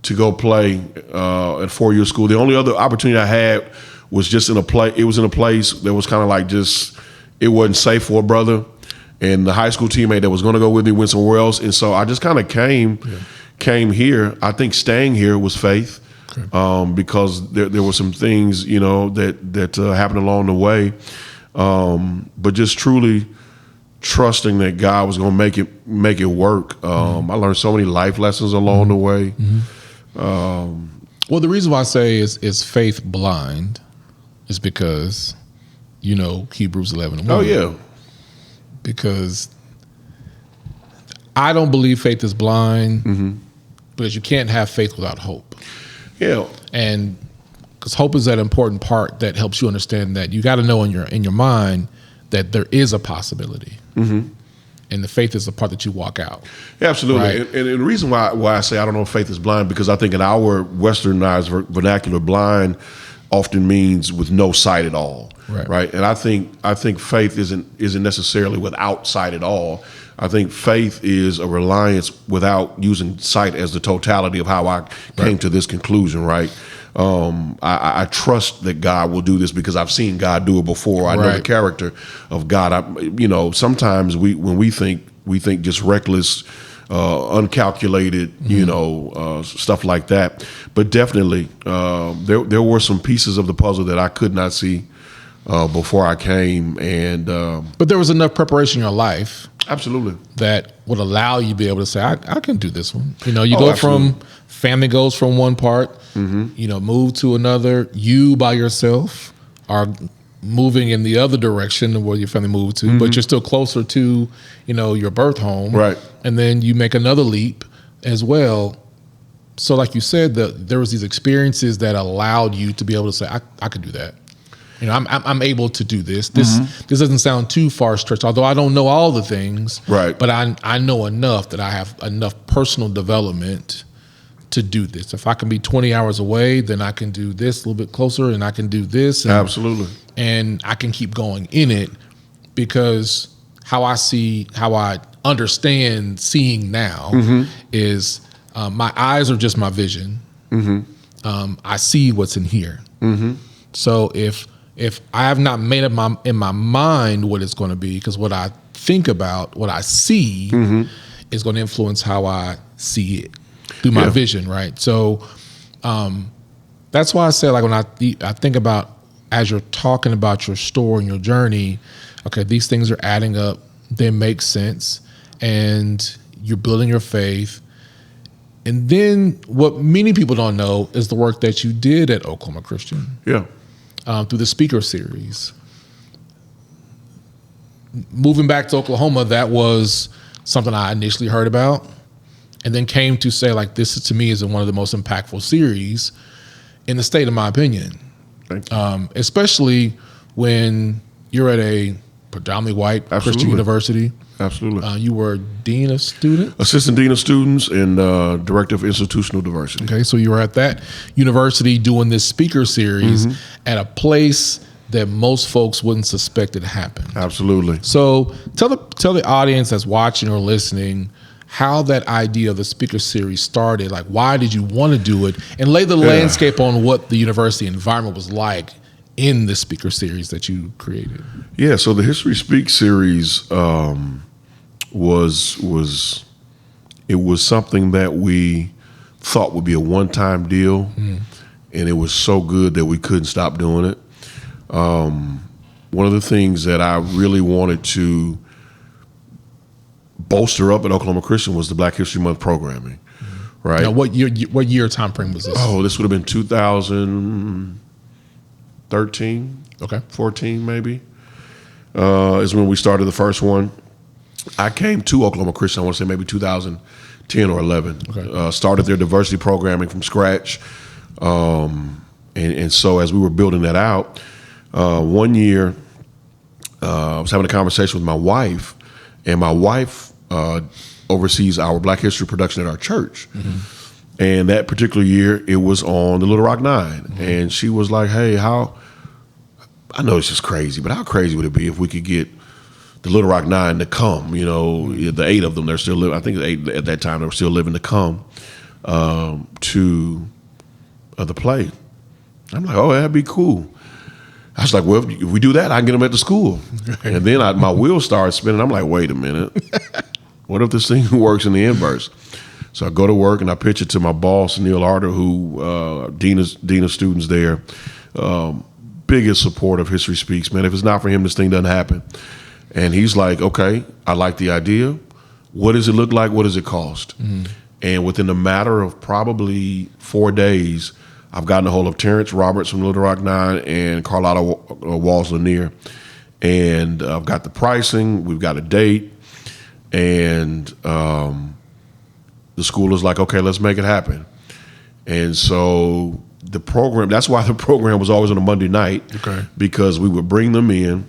to go play at four-year school. The only other opportunity I had was just in a play. It was in a place that was kind of like just, it wasn't safe for a brother. And the high school teammate that was going to go with me went somewhere else. And so I just kind of came here. I think staying here was faith, because there were some things, that happened along the way. But just truly trusting that God was going to make it work. I learned so many life lessons along the way. Well, the reason why I say is faith blind is because, Hebrews 11:1. Oh, yeah. Because I don't believe faith is blind, because you can't have faith without hope. Yeah. And because hope is that important part that helps you understand that you got to know in your mind that there is a possibility. And the faith is the part that you walk out. Yeah, absolutely. Right? And the reason why I say I don't know if faith is blind, because I think in our westernized vernacular, blind often means with no sight at all. Right. And I think faith isn't necessarily without sight at all. I think faith is a reliance without using sight as the totality of how I came to this conclusion, right? I trust that God will do this because I've seen God do it before. I know the character of God. Sometimes when we think just reckless, uncalculated, stuff like that. But definitely, there were some pieces of the puzzle that I could not see before I came, and but there was enough preparation in your life, absolutely, that would allow you to be able to say, I can do this one. You go absolutely. from family goes from one part, move to another. You by yourself are moving in the other direction of where your family moved to, but you're still closer to, your birth home. Right. And then you make another leap as well. So like you said, there was these experiences that allowed you to be able to say, I could do that. I'm able to do this. This doesn't sound too far-stretched, although I don't know all the things. Right. But I know enough that I have enough personal development to do this. If I can be 20 hours away, then I can do this a little bit closer, and I can do this. Absolutely. And I can keep going in it, because how I understand seeing now is my eyes are just my vision. I see what's in here. So if I have not made up in my mind what it's going to be, because what I think about, what I see, is going to influence how I see it through my vision, right? So that's why I say, like, when I think about, as you're talking about your story and your journey, okay, these things are adding up, they make sense, and you're building your faith. And then what many people don't know is the work that you did at Oklahoma Christian. Yeah. Through the speaker series. Moving back to Oklahoma, that was something I initially heard about, and then came to say, like, this to me is one of the most impactful series in the state, in my opinion. Thank you. Especially when you're at a predominantly white Christian university. Absolutely. You were dean of students? Assistant dean of students and director of institutional diversity. Okay, so you were at that university doing this speaker series at a place that most folks wouldn't suspect it happened. Absolutely. So tell the audience that's watching or listening how that idea of the speaker series started. Like, why did you want to do it? And lay the landscape on what the university environment was like in the speaker series that you created. Yeah, so the History Speak series was something that we thought would be a one-time deal, and it was so good that we couldn't stop doing it. One of the things that I really wanted to bolster up at Oklahoma Christian was the Black History Month programming, right? Now, what year time frame was this? Oh, this would have been 2013, Okay. 14 maybe, is when we started the first one. I came to Oklahoma Christian, I want to say maybe 2010 or 11. Okay. Started their diversity programming from scratch. And so as we were building that out, one year I was having a conversation with my wife, and my wife oversees our Black History production at our church. And that particular year, it was on the Little Rock Nine. And she was like, hey, I know it's just crazy, but how crazy would it be if we could get the Little Rock Nine to come? The 8 of them, they're still living. I think the 8 at that time, they were still living to come. to the play. I'm like, oh, that'd be cool. I was like, well, if we do that, I can get them at the school. And then my wheels started spinning. I'm like, wait a minute. What if this thing works in the inverse? So I go to work and I pitch it to my boss, Neil Arter, who dean of students there. Biggest support of History Speaks, man. If it's not for him, this thing doesn't happen. And he's like, okay, I like the idea. What does it look like? What does it cost? Mm-hmm. And within a matter of probably 4 days, I've gotten a hold of Terrence Roberts from Little Rock 9 and Carlotta Walls Lanier. And I've got the pricing. We've got a date. And the school is like, okay, let's make it happen. And so the program, that's why the program was always on a Monday night. Okay. Because we would bring them in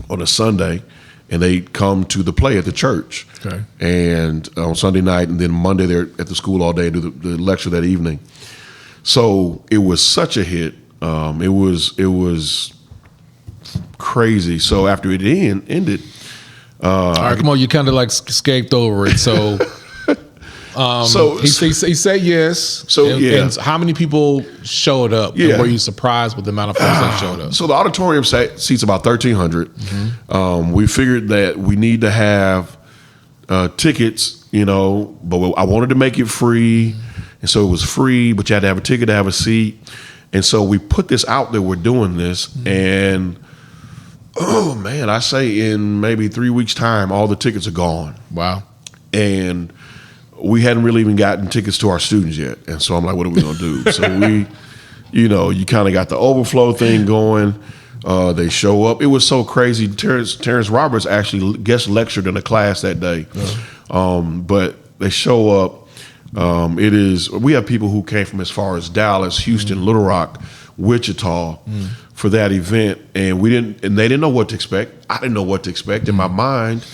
on a Sunday and they'd come to the play at the church. Okay. And on Sunday night, and then Monday they're at the school all day and do the lecture that evening. So it was such a hit. It was crazy. So after it ended, all right, come on, you kind of like escaped over it. So, he said yes. So and how many people showed up? Yeah. And were you surprised with the amount of folks that showed up? So the auditorium seats about 1,300. Mm-hmm. We figured that we need to have tickets, but I wanted to make it free. Mm-hmm. And so it was free, but you had to have a ticket to have a seat. And so we put this out there, we're doing this. Mm-hmm. And, oh, man, I say in maybe 3 weeks' time, all the tickets are gone. Wow. And we hadn't really even gotten tickets to our students yet. And so I'm like, what are we going to do? So we, you kind of got the overflow thing going. They show up. It was so crazy. Terrence Roberts actually guest lectured in a class that day. But they show up. We have people who came from as far as Dallas, Houston, Little Rock, Wichita for that event, and they didn't know what to expect. I didn't know what to expect. In my mind,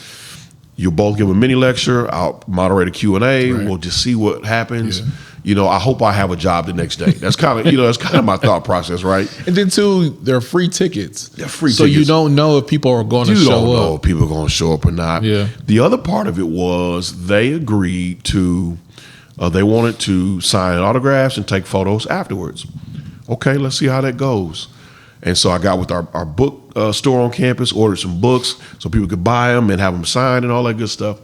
you'll both give a mini lecture. I'll moderate a Q&A. Right. We'll just see what happens. Yeah. I hope I have a job the next day. That's kind of my thought process, right? And then too, they're free tickets. They're free so tickets. You don't know if people are going to show up. You don't know if people are going to show up or not. Yeah. The other part of it was they agreed to. They wanted to sign autographs and take photos afterwards. Okay, let's see how that goes. And so I got with our book store on campus, ordered some books so people could buy them and have them signed and all that good stuff.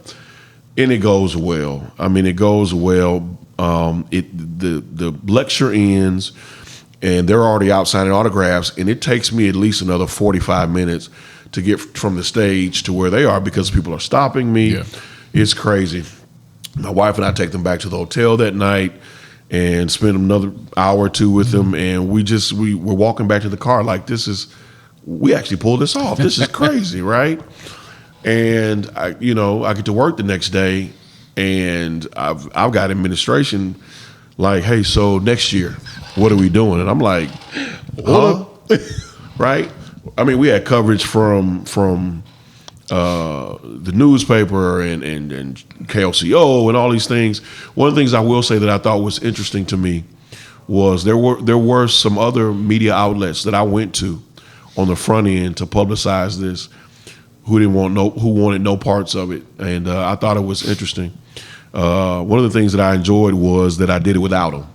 And it goes well. I mean, it goes well. The lecture ends, and they're already out signing autographs, and it takes me at least another 45 minutes to get from the stage to where they are because people are stopping me. Yeah. It's crazy. My wife and I take them back to the hotel that night and spend another hour or two with them. And we're walking back to the car like, we actually pulled this off. This is crazy, right? And I get to work the next day and I've got administration like, hey, so next year, what are we doing? And I'm like, huh? Right? I mean, we had coverage from the newspaper and KLCO and all these things. One of the things I will say that I thought was interesting to me was there were some other media outlets that I went to on the front end to publicize this who wanted no parts of it, and I thought it was interesting. One of the things that I enjoyed was that I did it without them.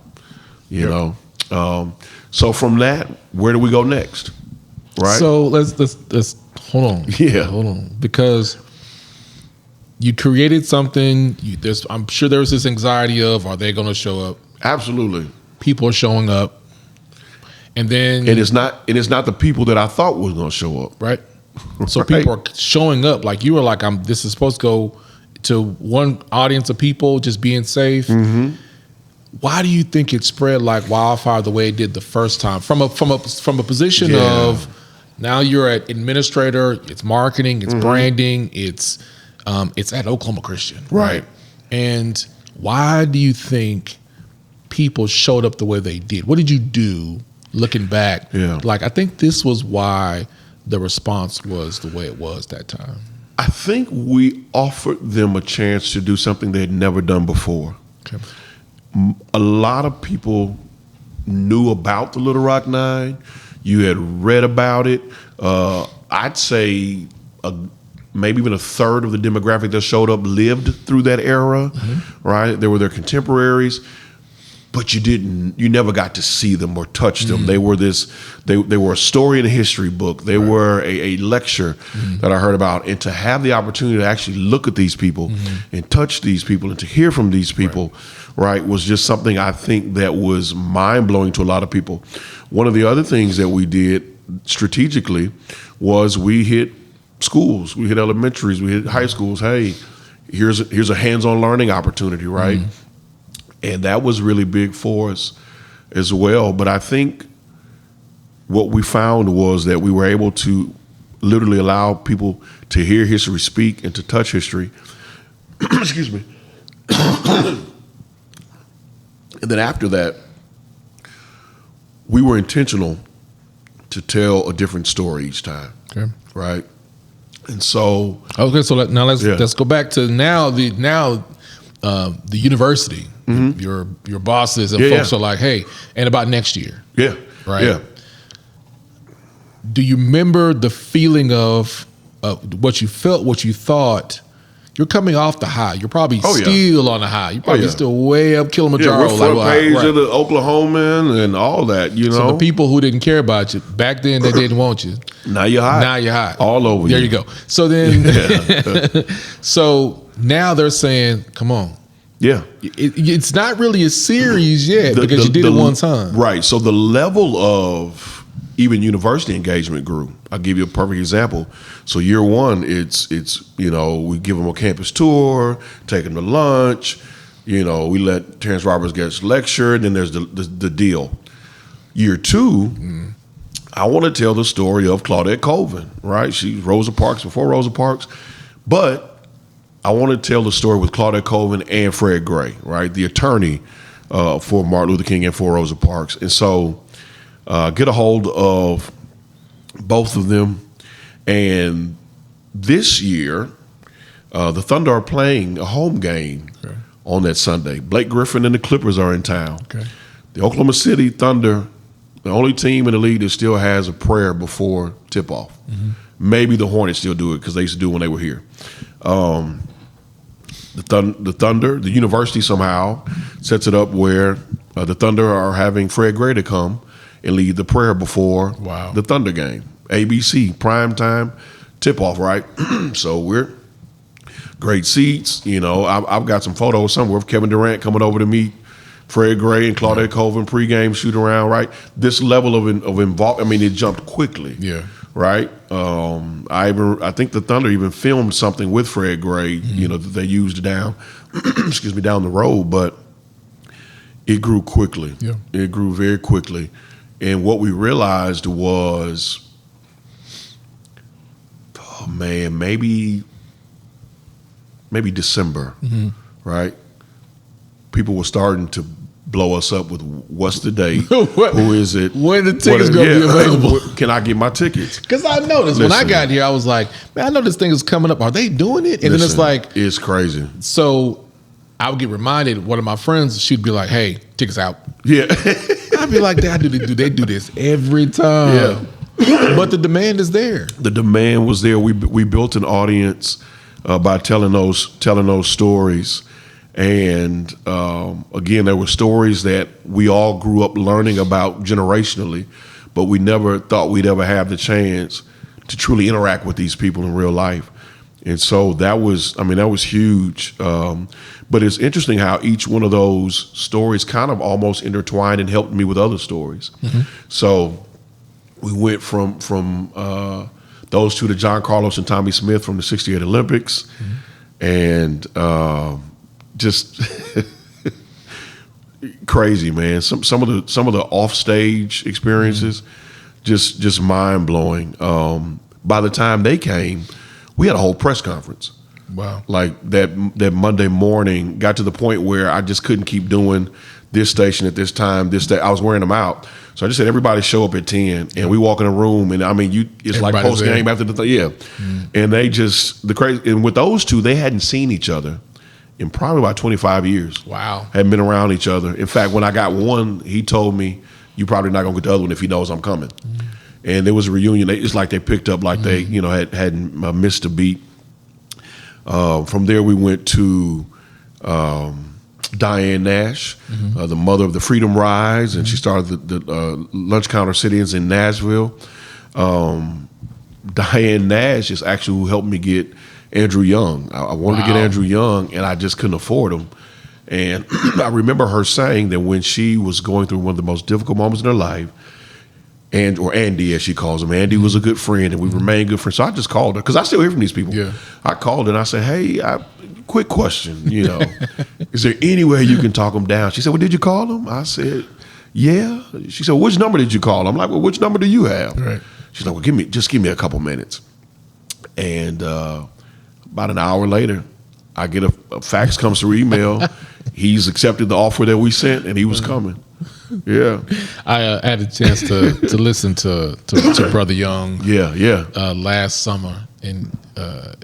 You know, so from that, where do we go next? Right. So let's hold on. Yeah. Hold on. Because you created something. I'm sure there was this anxiety of, are they going to show up? Absolutely. People are showing up. And it's not the people that I thought was going to show up. Right. So people are showing up. Like you were like, this is supposed to go to one audience of people just being safe. Mm-hmm. Why do you think it spread like wildfire the way it did the first time? From a position of, now you're an administrator, it's marketing, it's branding, it's at Oklahoma Christian. Right. And why do you think people showed up the way they did? What did you do looking back? Yeah. Like, I think this was why the response was the way it was that time. I think we offered them a chance to do something they had never done before. Okay. A lot of people knew about the Little Rock Nine. You had read about it. I'd say maybe even a third of the demographic that showed up lived through that era, right? There were their contemporaries. but you never got to see them or touch them. They were they were a story in a history book. They were a lecture that I heard about. And to have the opportunity to actually look at these people and touch these people and to hear from these people, right, was just something I think that was mind-blowing to a lot of people. One of the other things that we did strategically was we hit schools, we hit elementaries, we hit high schools. Hey, here's a hands-on learning opportunity, right? And that was really big for us as well. But I think what we found was that we were able to literally allow people to hear history speak and to touch history. Excuse me. And then after that, we were intentional to tell a different story each time. Okay. Right. And so. Okay. So now let's go back to the university. Your bosses and folks are like, hey, and about next year. Yeah. Right. Yeah. Do you remember the feeling of what you felt, what you thought? You're coming off the high. You're probably still on the high. You're probably still way up Kilimanjaro. Yeah, we're front page of the Oklahoman and all that, you know. So the people who didn't care about you, back then they didn't want you. Now you're hot. Now you're hot. All over you. There you go. So then, so now they're saying, come on. Yeah. It's not really a series yet because you did it one time. Right. So the level of even university engagement grew. I'll give you a perfect example. So year one, it's we give them a campus tour, take them to lunch. We let Terrence Roberts get lectured. Then there's the deal. Year two, I want to tell the story of Claudette Colvin, right? She's Rosa Parks before Rosa Parks. But I want to tell the story with Claudette Colvin and Fred Gray, right? The attorney for Martin Luther King and for Rosa Parks. And so get a hold of both of them. And this year, the Thunder are playing a home game on that Sunday. Blake Griffin and the Clippers are in town. Okay. The Oklahoma City Thunder, the only team in the league that still has a prayer before tip-off. Maybe the Hornets still do it because they used to do it when they were here. The Thunder, the university somehow sets it up where the Thunder are having Fred Gray to come and lead the prayer before the Thunder game. ABC, primetime, tip-off, right? So we're great seats. I've got some photos somewhere of Kevin Durant coming over to meet Fred Gray and Claudette Colvin pregame shoot around, right? This level of involvement, I mean, it jumped quickly. Yeah. Right? I think the Thunder even filmed something with Fred Gray, that they used down the road, but it grew quickly. Yeah. It grew very quickly. And what we realized was, maybe December, right? People were starting to blow us up with what's the date? Who is it? When the tickets going to be available? Can I get my tickets? Because I noticed when I got here, I was like, man, I know this thing is coming up. Are they doing it? And then it's like, it's crazy. So I would get reminded. One of my friends, she'd be like, "Hey, tickets out." Yeah. I'd be like, they do this every time. Yeah. But the demand is there. The demand was there. We built an audience by telling those stories. And again, there were stories that we all grew up learning about generationally, but we never thought we'd ever have the chance to truly interact with these people in real life. And so that was huge. But it's interesting how each one of those stories kind of almost intertwined and helped me with other stories. So we went from those two to John Carlos and Tommy Smith from the '68 Olympics, and just crazy, man. Some of the offstage experiences, just mind blowing. By the time they came, we had a whole press conference. Wow! Like that Monday morning got to the point where I just couldn't keep doing this station at this time. This day I was wearing them out, so I just said everybody show up at 10, and we walk in a room, and it's like post game after the and they just and with those two they hadn't seen each other in probably about 25 years. Wow. Hadn't been around each other. In fact, when I got one, he told me, "You probably not gonna get the other one if he knows I'm coming." And there was a reunion. It's like they picked up like they hadn't missed a beat. From there we went to Diane Nash, the mother of the Freedom Rise, and she started the Lunch Counter Sit-ins in Nashville. Diane Nash is actually who helped me get Andrew Young. I wanted to get Andrew Young, and I just couldn't afford him. And I remember her saying that when she was going through one of the most difficult moments in her life, or Andy, as she calls him, Andy was a good friend, and we remained good friends. So I just called her, because I still hear from these people. Yeah. I called her, and I said, hey, quick question, is there any way you can talk him down? She said, well, did you call him? I said, yeah. She said, which number did you call? I'm like, well, which number do you have? Right. She's like, well, just give me a couple minutes. And about an hour later, I get a fax comes through email. He's accepted the offer that we sent, and he was coming. Yeah, I had a chance to listen to Brother Young. Last summer, and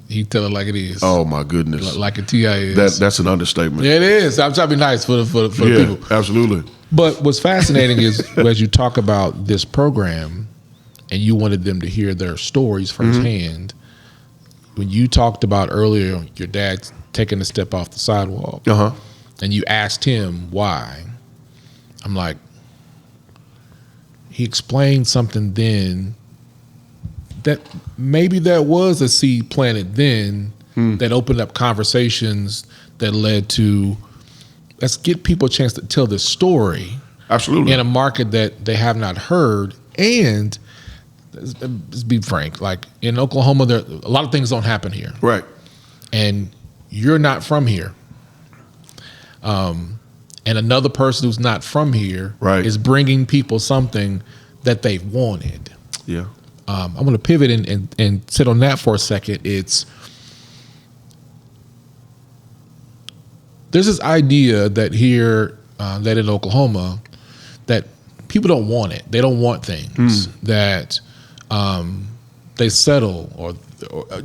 he tell it like it is. Oh my goodness, like a T.I. is. That's an understatement. Yeah, it is. I'm trying to be nice for the people. Absolutely. But what's fascinating is as you talk about this program, and you wanted them to hear their stories firsthand. When you talked about earlier, your dad taking a step off the sidewalk, and you asked him why. I'm like, he explained something then that maybe there was a seed planted then that opened up conversations that led to, let's get people a chance to tell this story. Absolutely. In a market that they have not heard. And let's be frank, like in Oklahoma, a lot of things don't happen here. Right. And you're not from here. And another person who's not from here is bringing people something that they've wanted. Yeah. I'm going to pivot and sit on that for a second. There's this idea that here, that in Oklahoma, that people don't want it. They don't want things that they settle or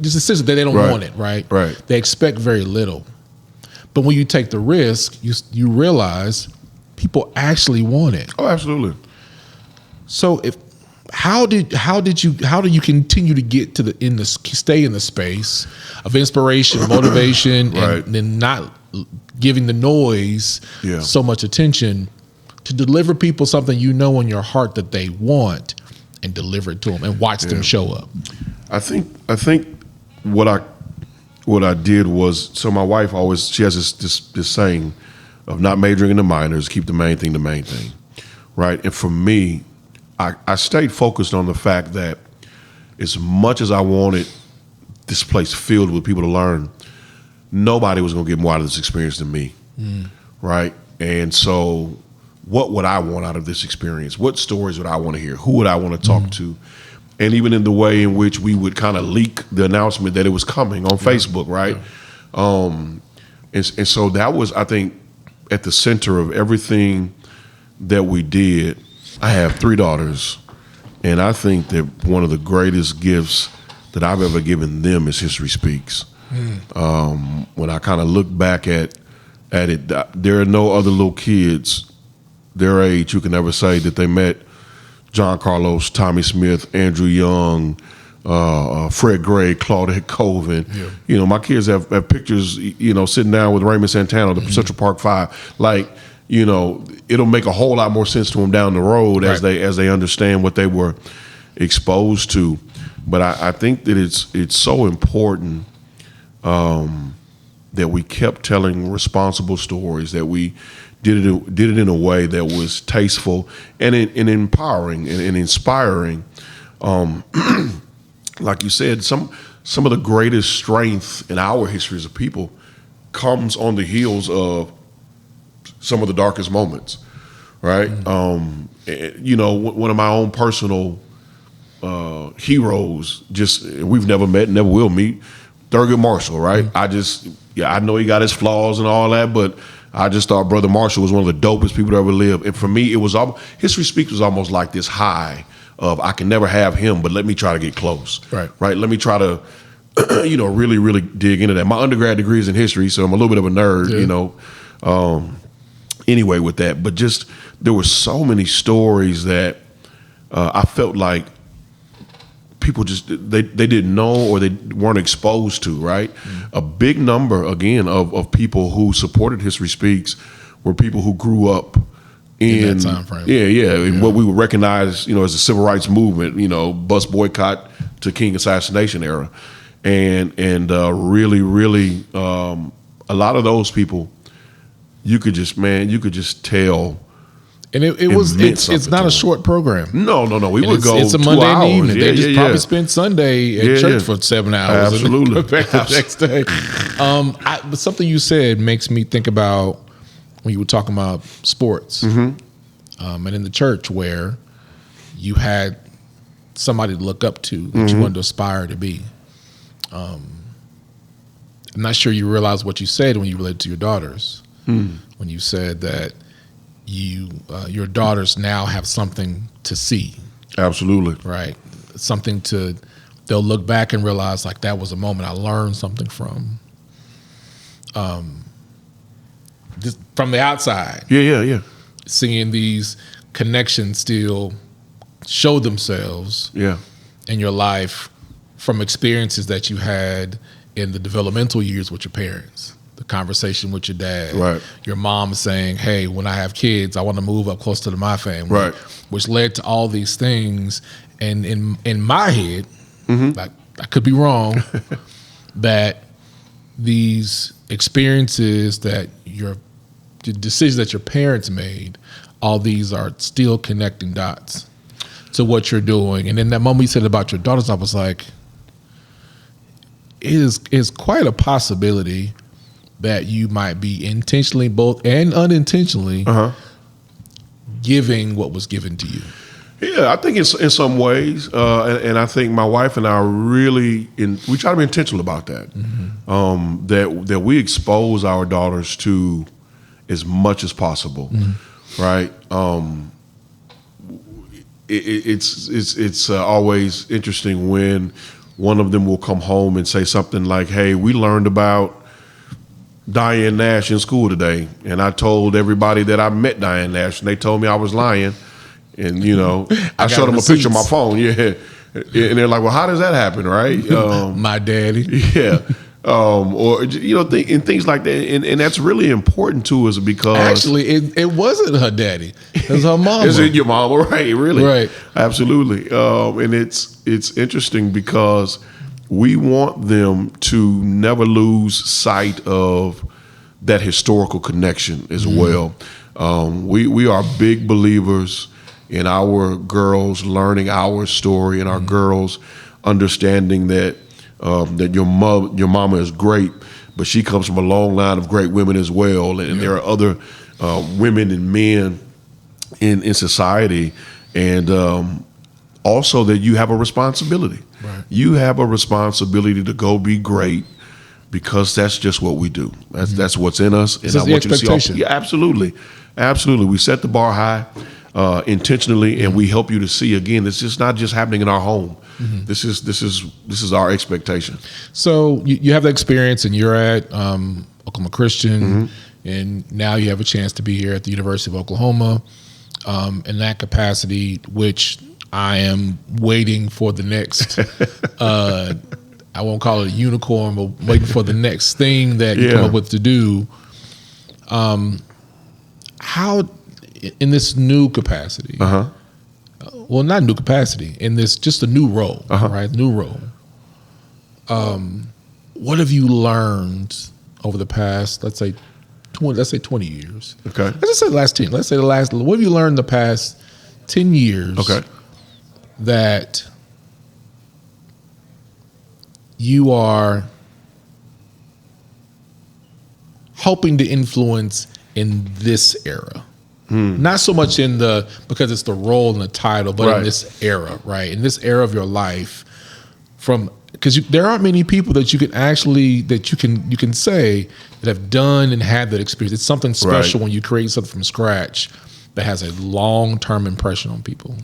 just essentially that they don't want it, right? Right. They expect very little. But when you take the risk, you realize people actually want it. Oh, absolutely. So how do you continue to get to stay in the space of inspiration, motivation, and then not giving the noise so much attention to deliver people something in your heart that they want and deliver it to them and watch them show up? I think what I did was, so my wife she has this saying of not majoring in the minors, keep the main thing, right? And for me, I stayed focused on the fact that as much as I wanted this place filled with people to learn, nobody was going to get more out of this experience than me, right? And so what would I want out of this experience? What stories would I want to hear? Who would I want to talk to? And even in the way in which we would kind of leak the announcement that it was coming on Facebook, right? And so that was, I think, at the center of everything that we did. I have 3 daughters, and I think that one of the greatest gifts that I've ever given them is History Speaks. When I kind of look back at it, there are no other little kids their age who can ever say that they met John Carlos, Tommy Smith, Andrew Young, Fred Gray, Claudette Colvin. Yeah. My kids have pictures, sitting down with Raymond Santana, the Central Park Five. Like, it'll make a whole lot more sense to them down the road as they understand what they were exposed to. But I think that it's so important that we kept telling responsible stories, that we did it in a way that was tasteful and empowering and inspiring. Like you said, some of the greatest strength in our history as a people comes on the heels of some of the darkest moments, right? One of my own personal heroes, we've never met, never will meet, Thurgood Marshall, right? I know he got his flaws and all that, but I just thought Brother Marshall was one of the dopest people to ever live. And for me, it was History Speaks was almost like this high of, I can never have him, but let me try to get close. Right. Let me try to, really, really dig into that. My undergrad degree is in history, so I'm a little bit of a nerd, anyway with that. But just, there were so many stories that I felt like people just they didn't know or they weren't exposed to, right? A big number again of people who supported History Speaks were people who grew up in that time frame. In what we would recognize, as the civil rights movement, bus boycott to King assassination era, and really a lot of those people, you could just tell. And it's not a short program. No. We would go. It's a 2 Monday hours. evening. They just probably spend Sunday at church for 7 hours. Absolutely. And go back the next day. But something you said makes me think about when you were talking about sports, and in the church where you had somebody to look up to that you wanted to aspire to be. I'm not sure you realize what you said when you related to your daughters. When you said that your daughters now have something to see. Absolutely. Right. They'll look back and realize like that was a moment I learned something from. Just from the outside. Yeah. Seeing these connections still show themselves in your life from experiences that you had in the developmental years with your parents. The conversation with your dad, right? Your mom saying, "Hey, when I have kids, I want to move up close to my family," right? Which led to all these things. And in my head, like I could be wrong, that these experiences the decisions that your parents made, all these are still connecting dots to what you're doing. And in that moment you said about your daughters, I was like, it is quite a possibility that you might be intentionally both and unintentionally giving what was given to you. Yeah, I think in some ways, and I think my wife and I are we try to be intentional about that. That we expose our daughters to as much as possible, right? It's always interesting when one of them will come home and say something like, "Hey, we learned about Diane Nash in school today, and I told everybody that I met Diane Nash, and they told me I was lying." And I showed them a picture on my phone, and they're like, "Well, how does that happen, right?" My daddy, or and things like that, and that's really important to us because actually, it wasn't her daddy, it was her mama. Is it your mama? Right? Really? Right? Absolutely. And it's interesting because we want them to never lose sight of that historical connection as well. We are big believers in our girls learning our story and our girls understanding that your mama is great, but she comes from a long line of great women as well, and there are other women and men in society, and also that you have a responsibility. Right. You have a responsibility to go be great because that's just what we do. That's what's in us. And I want you to see. Yeah, absolutely. We set the bar high intentionally, and we help you to see again. It's just not just happening in our home. This is our expectation. So you have the experience, and you're at Oklahoma Christian, and now you have a chance to be here at the University of Oklahoma in that capacity, which I am waiting for the next, I won't call it a unicorn, but waiting for the next thing that you come up with to do. How, in this new capacity, well, not new capacity, in this just a new role, right? New role. What have you learned over the past, let's say 20 years? Okay. Let's just say the last 10. Let's say what have you learned the past 10 years? Okay. That you are hoping to influence in this era. Not so much because it's the role and the title, but in this era, right? In this era of your life, because there aren't many people that you can say that have done and had that experience. It's something special when you create something from scratch that has a long-term impression on people.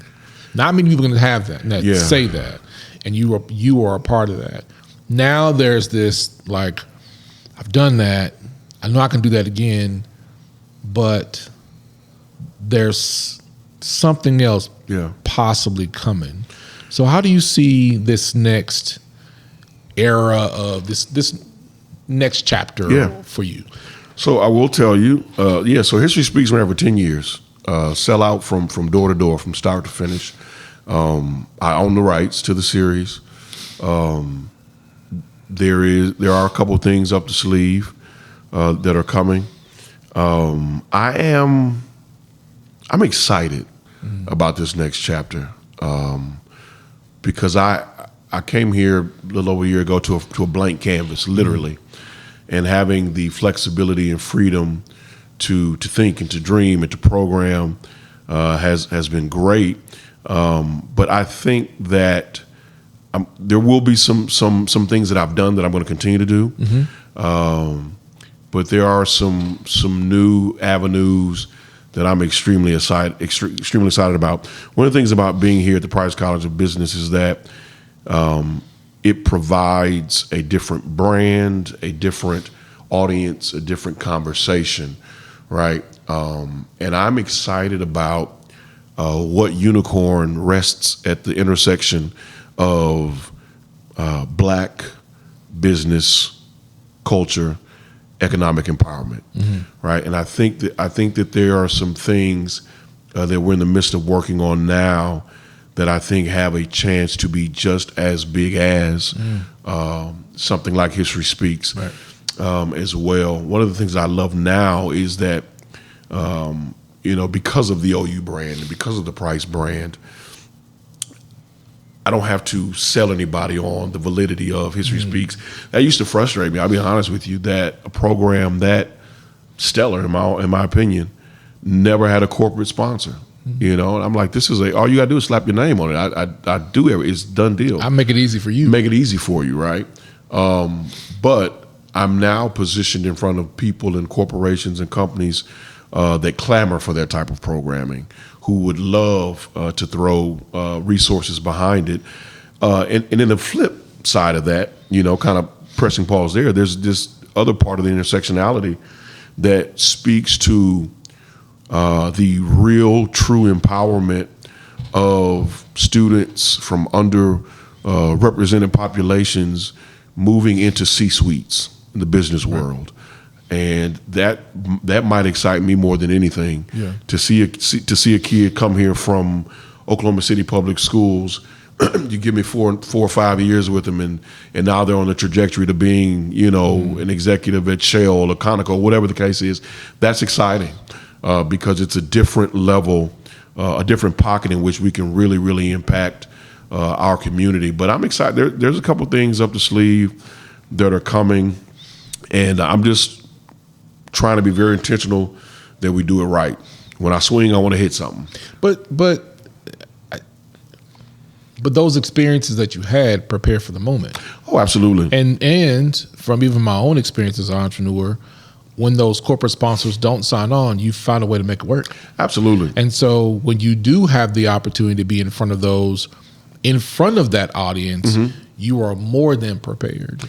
Not many people can have that say that, and you are a part of that. Now there's this like, I've done that. I know I can do that again, but there's something else possibly coming. So how do you see this next era of this next chapter for you? So I will tell you, so History Speaks ran for 10 years. Sell out from door to door, from start to finish. I own the rights to the series. There are a couple of things up the sleeve that are coming. I'm excited about this next chapter because I came here a little over a year ago to a blank canvas, literally, and having the flexibility and freedom to think and to dream and to program has been great. But I think that there will be some things that I've done that I'm going to continue to do. But there are some new avenues that I'm extremely excited about. One of the things about being here at the Price College of Business is that it provides a different brand, a different audience, a different conversation, right? And I'm excited about what unicorn rests at the intersection of Black business, culture, economic empowerment, right? And I think that there are some things that we're in the midst of working on now that I think have a chance to be just as big as something like History Speaks, right. As well. One of the things I love now is that because of the OU brand and because of the Price brand, I don't have to sell anybody on the validity of History Speaks. That used to frustrate me. I'll be honest with you, that a program that stellar, in my opinion, never had a corporate sponsor. And I'm like, this is all you gotta do is slap your name on it. I do it's done deal. I make it easy for you. Make it easy for you, right? But I'm now positioned in front of people and corporations and companies that clamor for that type of programming, who would love to throw resources behind it. And then the flip side of that, kind of pressing pause there's this other part of the intersectionality that speaks to the real, true empowerment of students from underrepresented populations moving into C-suites in the business world. And that might excite me more than anything, to see a kid come here from Oklahoma City Public Schools. You give me 4 or 5 years with them, and now they're on the trajectory to being, an executive at Shell or Conoco, whatever the case is. That's exciting because it's a different level, a different pocket in which we can really, really impact our community. But I'm excited. There's a couple things up the sleeve that are coming, and I'm just trying to be very intentional that we do it right. When I swing, I want to hit something. But those experiences that you had prepare for the moment. Oh, absolutely. And from even my own experience as an entrepreneur, when those corporate sponsors don't sign on, you find a way to make it work. Absolutely. And so when you do have the opportunity to be in front of that audience, you are more than prepared,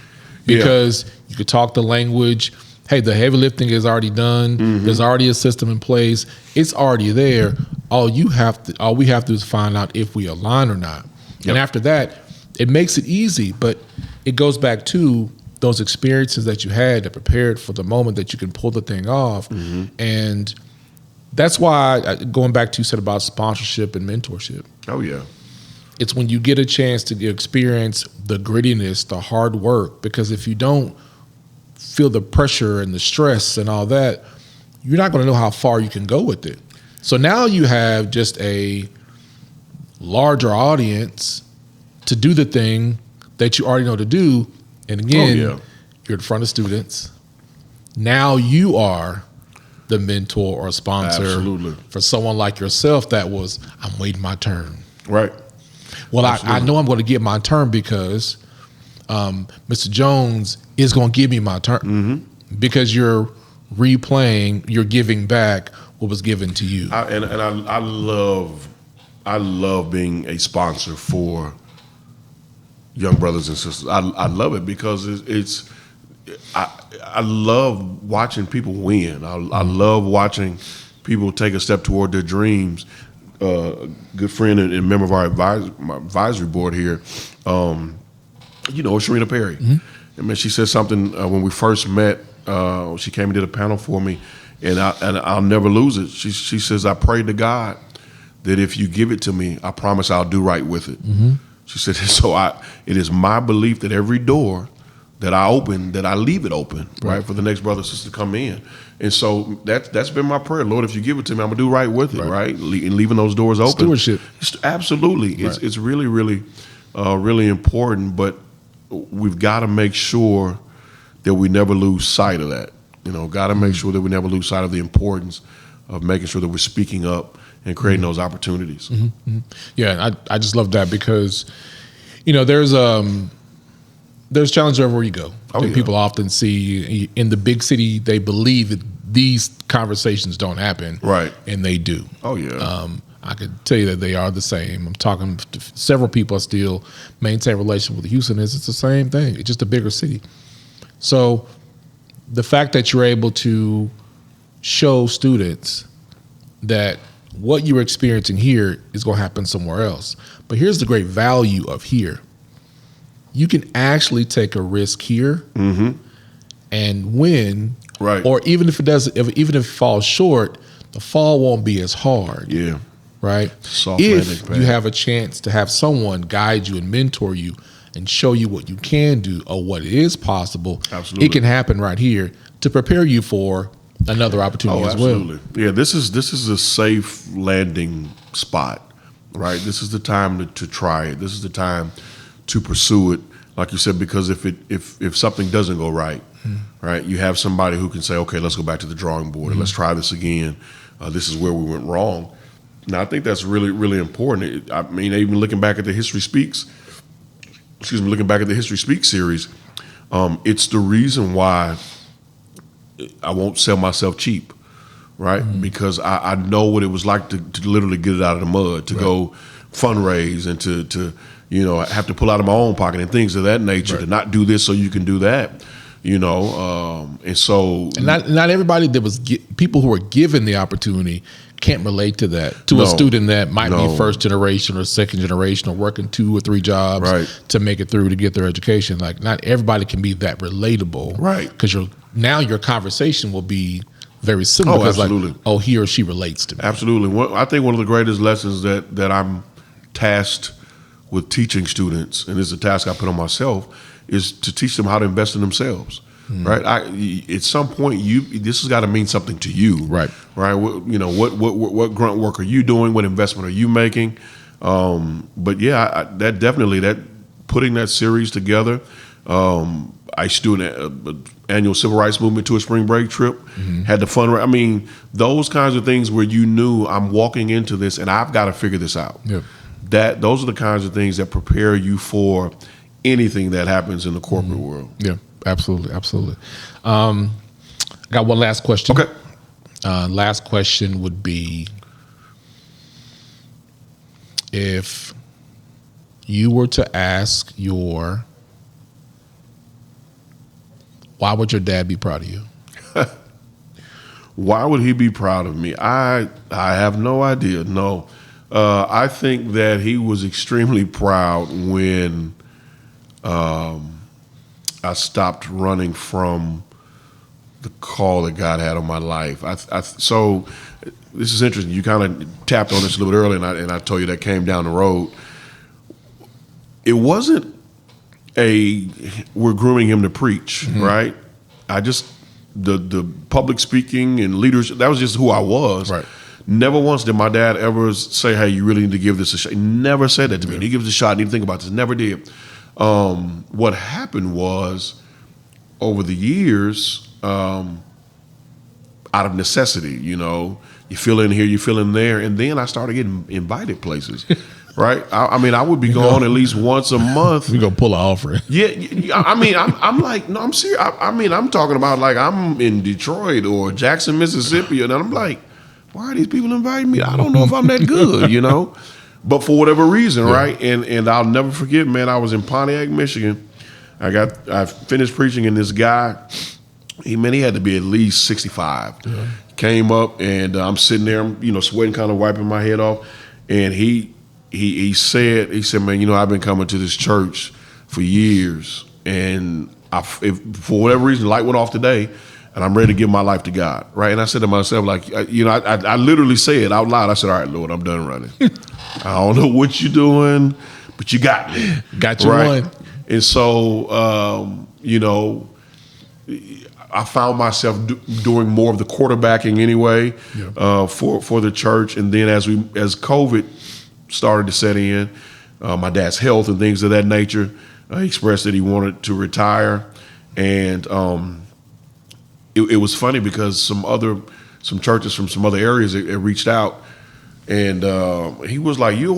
because you could talk the language. Hey, the heavy lifting is already done. There's already a system in place. It's already there. All we have to do is find out if we align or not. And after that, it makes it easy. But it goes back to those experiences that you had that prepared for the moment that you can pull the thing off. And that's why, going back to you said about sponsorship and mentorship. Oh, yeah. It's when you get a chance to experience the grittiness, the hard work, because if you don't feel the pressure and the stress and all that, you're not going to know how far you can go with it. So now you have just a larger audience to do the thing that you already know to do. And again, you're in front of students. Now you are the mentor or sponsor for someone like yourself that was, I'm waiting my turn. Right. Well, I know I'm going to get my turn because Mr. Jones is going to give me my turn, because you're replaying, you're giving back what was given to you. I love being a sponsor for young brothers and sisters. I love it because I love watching people win. I love watching people take a step toward their dreams. good friend and member of our advisory board here, Sharina Perry. I mean, she said something when we first met. She came and did a panel for me, and I'll never lose it. She says, I prayed to God that if you give it to me, I promise I'll do right with it. She said, it is my belief that every door that I open, that I leave it open, right, for the next brother or sister to come in. And so that's been my prayer. Lord, if you give it to me, I'm going to do right with it, right? And leaving those doors open. Stewardship. Absolutely. It's really, really, really important, but we've got to make sure that we never lose sight of that. Got to make sure that we never lose sight of the importance of making sure that we're speaking up and creating those opportunities. Yeah, I just love that because, there's challenges everywhere you go. People often see in the big city, they believe that these conversations don't happen. Right. And they do. Oh, yeah. I could tell you that they are the same. I'm talking to several people I still maintain a relationship with Houston. It's the same thing. It's just a bigger city. So the fact that you're able to show students that what you're experiencing here is going to happen somewhere else. But here's the great value of here. You can actually take a risk here and win. Right. Or even if it falls short, the fall won't be as hard. Yeah. Right. If you have a chance to have someone guide you and mentor you and show you what you can do or what is possible, it can happen right here to prepare you for another opportunity as well. Yeah, this is a safe landing spot, right? This is the time to try it. This is the time to pursue it, like you said, because if something doesn't go right, right, you have somebody who can say, okay, let's go back to the drawing board and let's try this again. This is where we went wrong. Now, I think that's really, really important. I mean, even looking back at the History Speaks series, it's the reason why I won't sell myself cheap, right? Because I know what it was like to literally get it out of the mud, to go fundraise and to have to pull out of my own pocket and things of that nature, to not do this so you can do that, and so. And not everybody that was, people who were given the opportunity can't relate to that, a student that might be first generation or second generation or working 2 or 3 jobs to make it through to get their education. Like, not everybody can be that relatable. Right. Because your conversation will be very similar. Oh, absolutely. Like, he or she relates to me. Absolutely. I think one of the greatest lessons that I'm tasked with teaching students, and this is a task I put on myself, is to teach them how to invest in themselves. Right. At some point, this has got to mean something to you. Right. Right. What grunt work are you doing? What investment are you making? But yeah, that putting that series together. I used to do an annual civil rights movement to a spring break trip. Had the fun. I mean, those kinds of things where you knew I'm walking into this and I've got to figure this out. Yeah. Those are the kinds of things that prepare you for anything that happens in the corporate world. Yeah. Absolutely. Got one last question. Okay. Last question would be, if you were to ask why would your dad be proud of you? Why would he be proud of me? I have no idea. No. I think that he was extremely proud when I stopped running from the call that God had on my life. So this is interesting. You kind of tapped on this a little bit earlier, and I told you that came down the road. It wasn't we're grooming him to preach, right? The public speaking and leadership, that was just who I was. Right. Never once did my dad ever say, hey, you really need to give this a shot. He never said that to me. He gives it a shot. I need to think about this. Never did. What happened was, over the years, out of necessity, you fill in here, you fill in there, and then I started getting invited places, right? I would be going at least once a month. We gonna pull an offering. Yeah, I'm like, no, I'm serious. I'm talking about, like, I'm in Detroit or Jackson, Mississippi, and I'm like, why are these people inviting me? I don't know if I'm that good, But for whatever reason, right? And I'll never forget, man, I was in Pontiac, Michigan. I finished preaching, and this guy, he had to be at least 65. Yeah. Came up, and I'm sitting there, I'm, sweating, kind of wiping my head off. and he said, man, you know, I've been coming to this church for years, and if for whatever reason, the light went off today, and I'm ready to give my life to God, right? And I said to myself, like, you know, I literally said out loud, I said, all right, Lord, I'm done running. I don't know what you're doing, but you got me. Got you right? one. And so, you know, I found myself doing more of the quarterbacking anyway for the church. And then as COVID started to set in, my dad's health and things of that nature, he expressed that he wanted to retire. And it was funny because some churches from some other areas that reached out, and he was like, you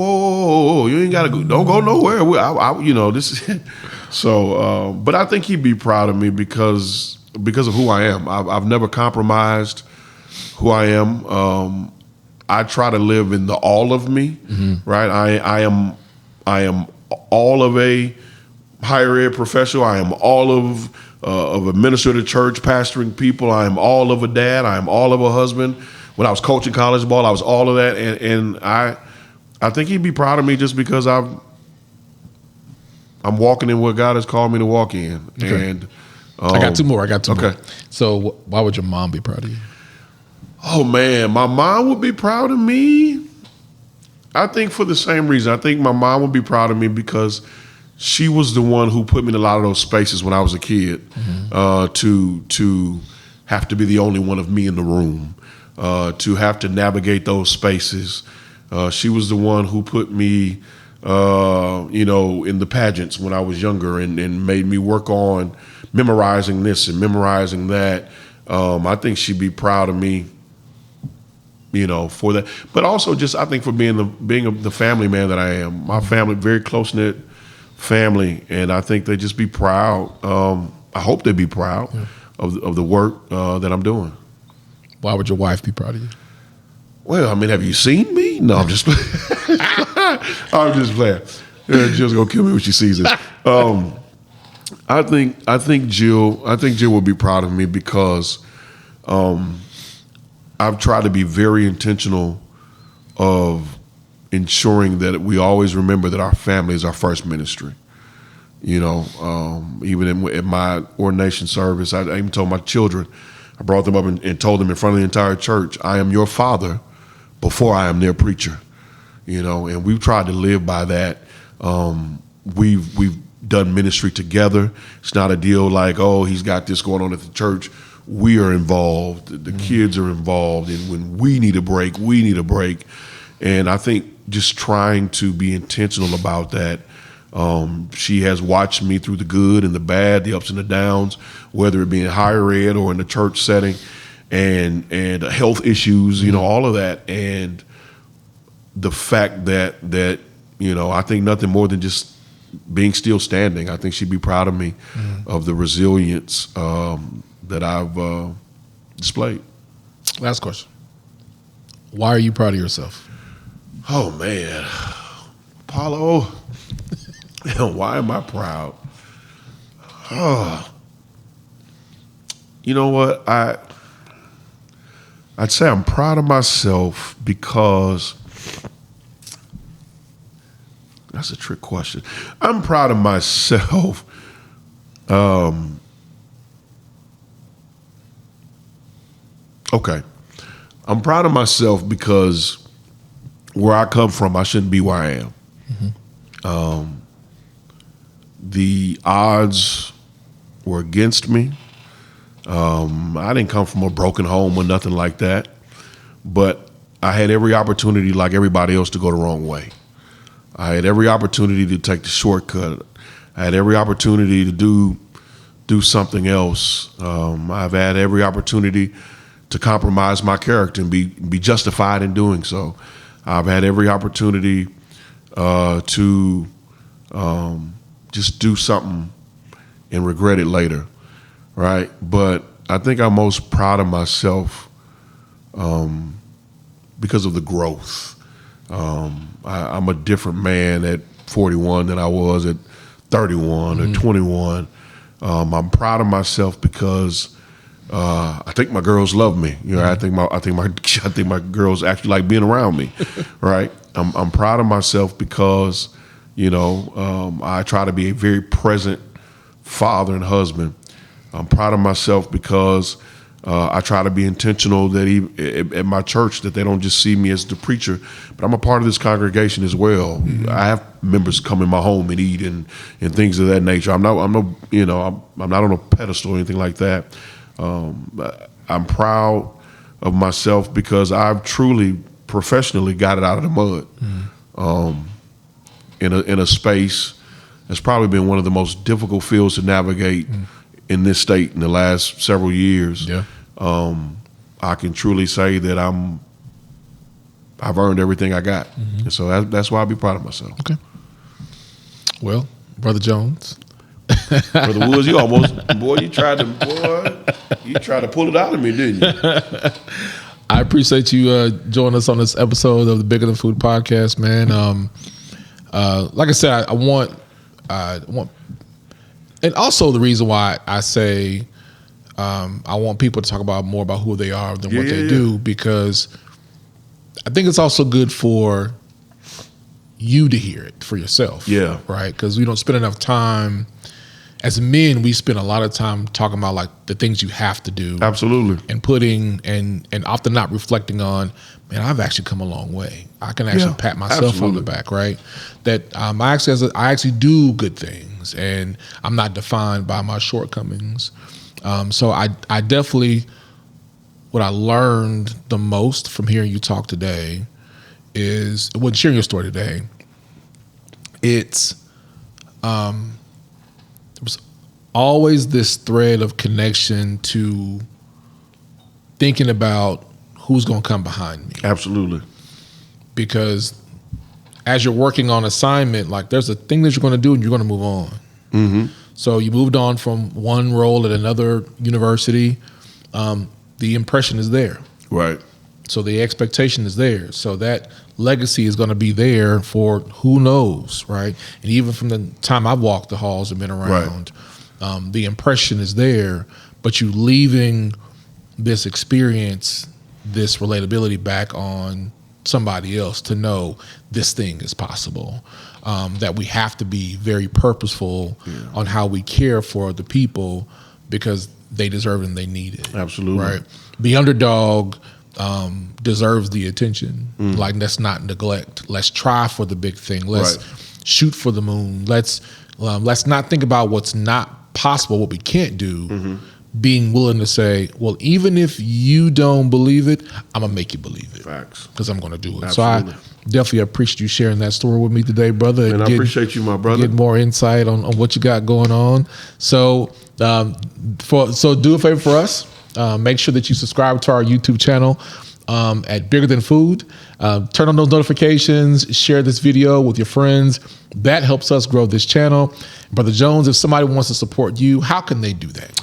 ain't gotta go, don't go nowhere. You know, this is so. But I think he'd be proud of me because of who I am. I've never compromised who I am. I try to live in the all of me, right? I am all of a higher ed professional. I am all of a minister to church, pastoring people. I am all of a dad. I am all of a husband. When I was coaching college ball, I was all of that, and I think he'd be proud of me just because I'm walking in what God has called me to walk in. Okay. And I got two more. Okay. So why would your mom be proud of you? Oh man, my mom would be proud of me. I think for the same reason. I think my mom would be proud of me because she was the one who put me in a lot of those spaces when I was a kid, to have to be the only one of me in the room, to have to navigate those spaces. She was the one who put me, you know, in the pageants when I was younger and made me work on memorizing this and memorizing that. I think she'd be proud of me, you know, for that. But also just I think for being the family man that I am. My family, very close-knit family, and I think they'd just be proud. I hope they'd be proud of the work that I'm doing. Why would your wife be proud of you? Well, I mean, have you seen me? No, I'm just playing. I'm just playing. Jill's gonna kill me when she sees it. I think Jill will be proud of me because I've tried to be very intentional of ensuring that we always remember that our family is our first ministry. You know, even in my ordination service, I even told my children, I brought them up and told them in front of the entire church, I am your father before I am their preacher. You know, and we've tried to live by that. We've done ministry together. It's not a deal like, oh, he's got this going on at the church. We are involved. The kids are involved. And when we need a break, we need a break. And I think just trying to be intentional about that. She has watched me through the good and the bad, the ups and the downs, whether it be in higher ed or in the church setting, and health issues, you know, all of that. And the fact that you know, I think nothing more than just being still standing. I think she'd be proud of me of the resilience that I've displayed. Last question. Why are you proud of yourself? Oh man, Paulo, why am I proud? You know what? I'd say I'm proud of myself because that's a trick question. I'm proud of myself. Okay. I'm proud of myself because where I come from, I shouldn't be where I am. The odds were against me. I didn't come from a broken home or nothing like that, but I had every opportunity, like everybody else, to go the wrong way. I had every opportunity to take the shortcut. I had every opportunity to do something else. I've had every opportunity to compromise my character and be justified in doing so. I've had every opportunity to just do something and regret it later, right? But I think I'm most proud of myself because of the growth. I'm a different man at 41 than I was at 31 or 21. I'm proud of myself because I think my girls love me. You know, I think my girls actually like being around me, right? I'm proud of myself because, I try to be a very present father and husband. I'm proud of myself because I try to be intentional that at my church that they don't just see me as the preacher, but I'm a part of this congregation as well. Mm-hmm. I have members come in my home and eat and things of that nature. I'm not on a pedestal or anything like that. I'm proud of myself because I've truly professionally got it out of the mud. Mm-hmm. In a space that's probably been one of the most difficult fields to navigate in this state in the last several years. Yeah. I can truly say that I've earned everything I got. Mm-hmm. And so that's why I'll be proud of myself. Okay. Well, Brother Jones. Brother Woods, you tried to pull it out of me, didn't you? I appreciate you joining us on this episode of the Bigger Than Food podcast, man. Like I said, I want, and also the reason why I say I want people to talk about more about who they are than what they do, because I think it's also good for you to hear it for yourself. Yeah. Right? Because we don't spend enough time. As men, we spend a lot of time talking about like the things you have to do. Absolutely. And putting and often not reflecting on, man, I've actually come a long way. I can actually pat myself on the back, right? That I actually do good things, and I'm not defined by my shortcomings. So I definitely, what I learned the most from hearing you talk today is, when sharing your story today, it's there was always this thread of connection to thinking about who's going to come behind me. Absolutely. Because as you're working on assignment, like there's a thing that you're going to do and you're going to move on. Mm-hmm. So you moved on from one role at another university. The impression is there. Right. So the expectation is there. So that legacy is going to be there for who knows, right? And even from the time I've walked the halls and been around, the impression is there, but you leaving this experience, this relatability back on somebody else to know this thing is possible. That we have to be very purposeful on how we care for the people because they deserve it and they need it. Absolutely. Right. The underdog deserves the attention. Like, let's not neglect. Let's try for the big thing. Let's shoot for the moon. Let's not think about what's not possible, what we can't do. Mm-hmm. Being willing to say, well, even if you don't believe it, I'm gonna make you believe it. Facts. Because I'm gonna do it. Absolutely. So I definitely appreciate you sharing that story with me today, brother. And I appreciate you, my brother. Get more insight on what you got going on. So do a favor for us. Make sure that you subscribe to our YouTube channel at Bigger Than Food. Turn on those notifications. Share this video with your friends. That helps us grow this channel. Brother Jones, if somebody wants to support you, how can they do that?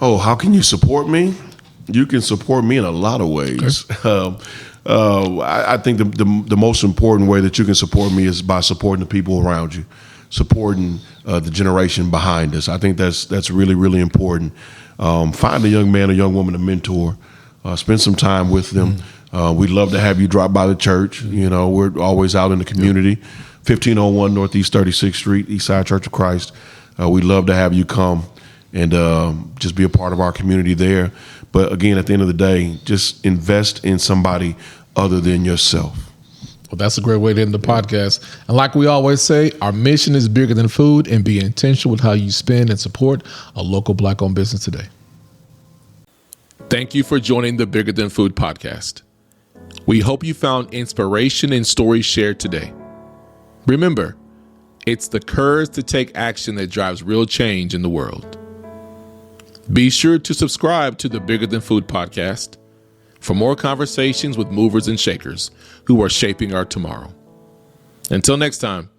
Oh, how can you support me? You can support me in a lot of ways. Okay. I think the most important way that you can support me is by supporting the people around you, supporting the generation behind us. I think that's really, really important. Find a young man or young woman to mentor. Spend some time with them. We'd love to have you drop by the church. You know, we're always out in the community. 1501 Northeast 36th Street, Eastside Church of Christ. We'd love to have you come and just be a part of our community there. But again, at the end of the day, just invest in somebody other than yourself. Well, that's a great way to end the podcast. And like we always say, our mission is bigger than food, and be intentional with how you spend and support a local Black-owned business today. Thank you for joining the Bigger Than Food podcast. We hope you found inspiration in stories shared today. Remember, it's the courage to take action that drives real change in the world. Be sure to subscribe to the Bigger Than Food podcast for more conversations with movers and shakers who are shaping our tomorrow. Until next time,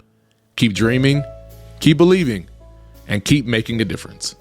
keep dreaming, keep believing, and keep making a difference.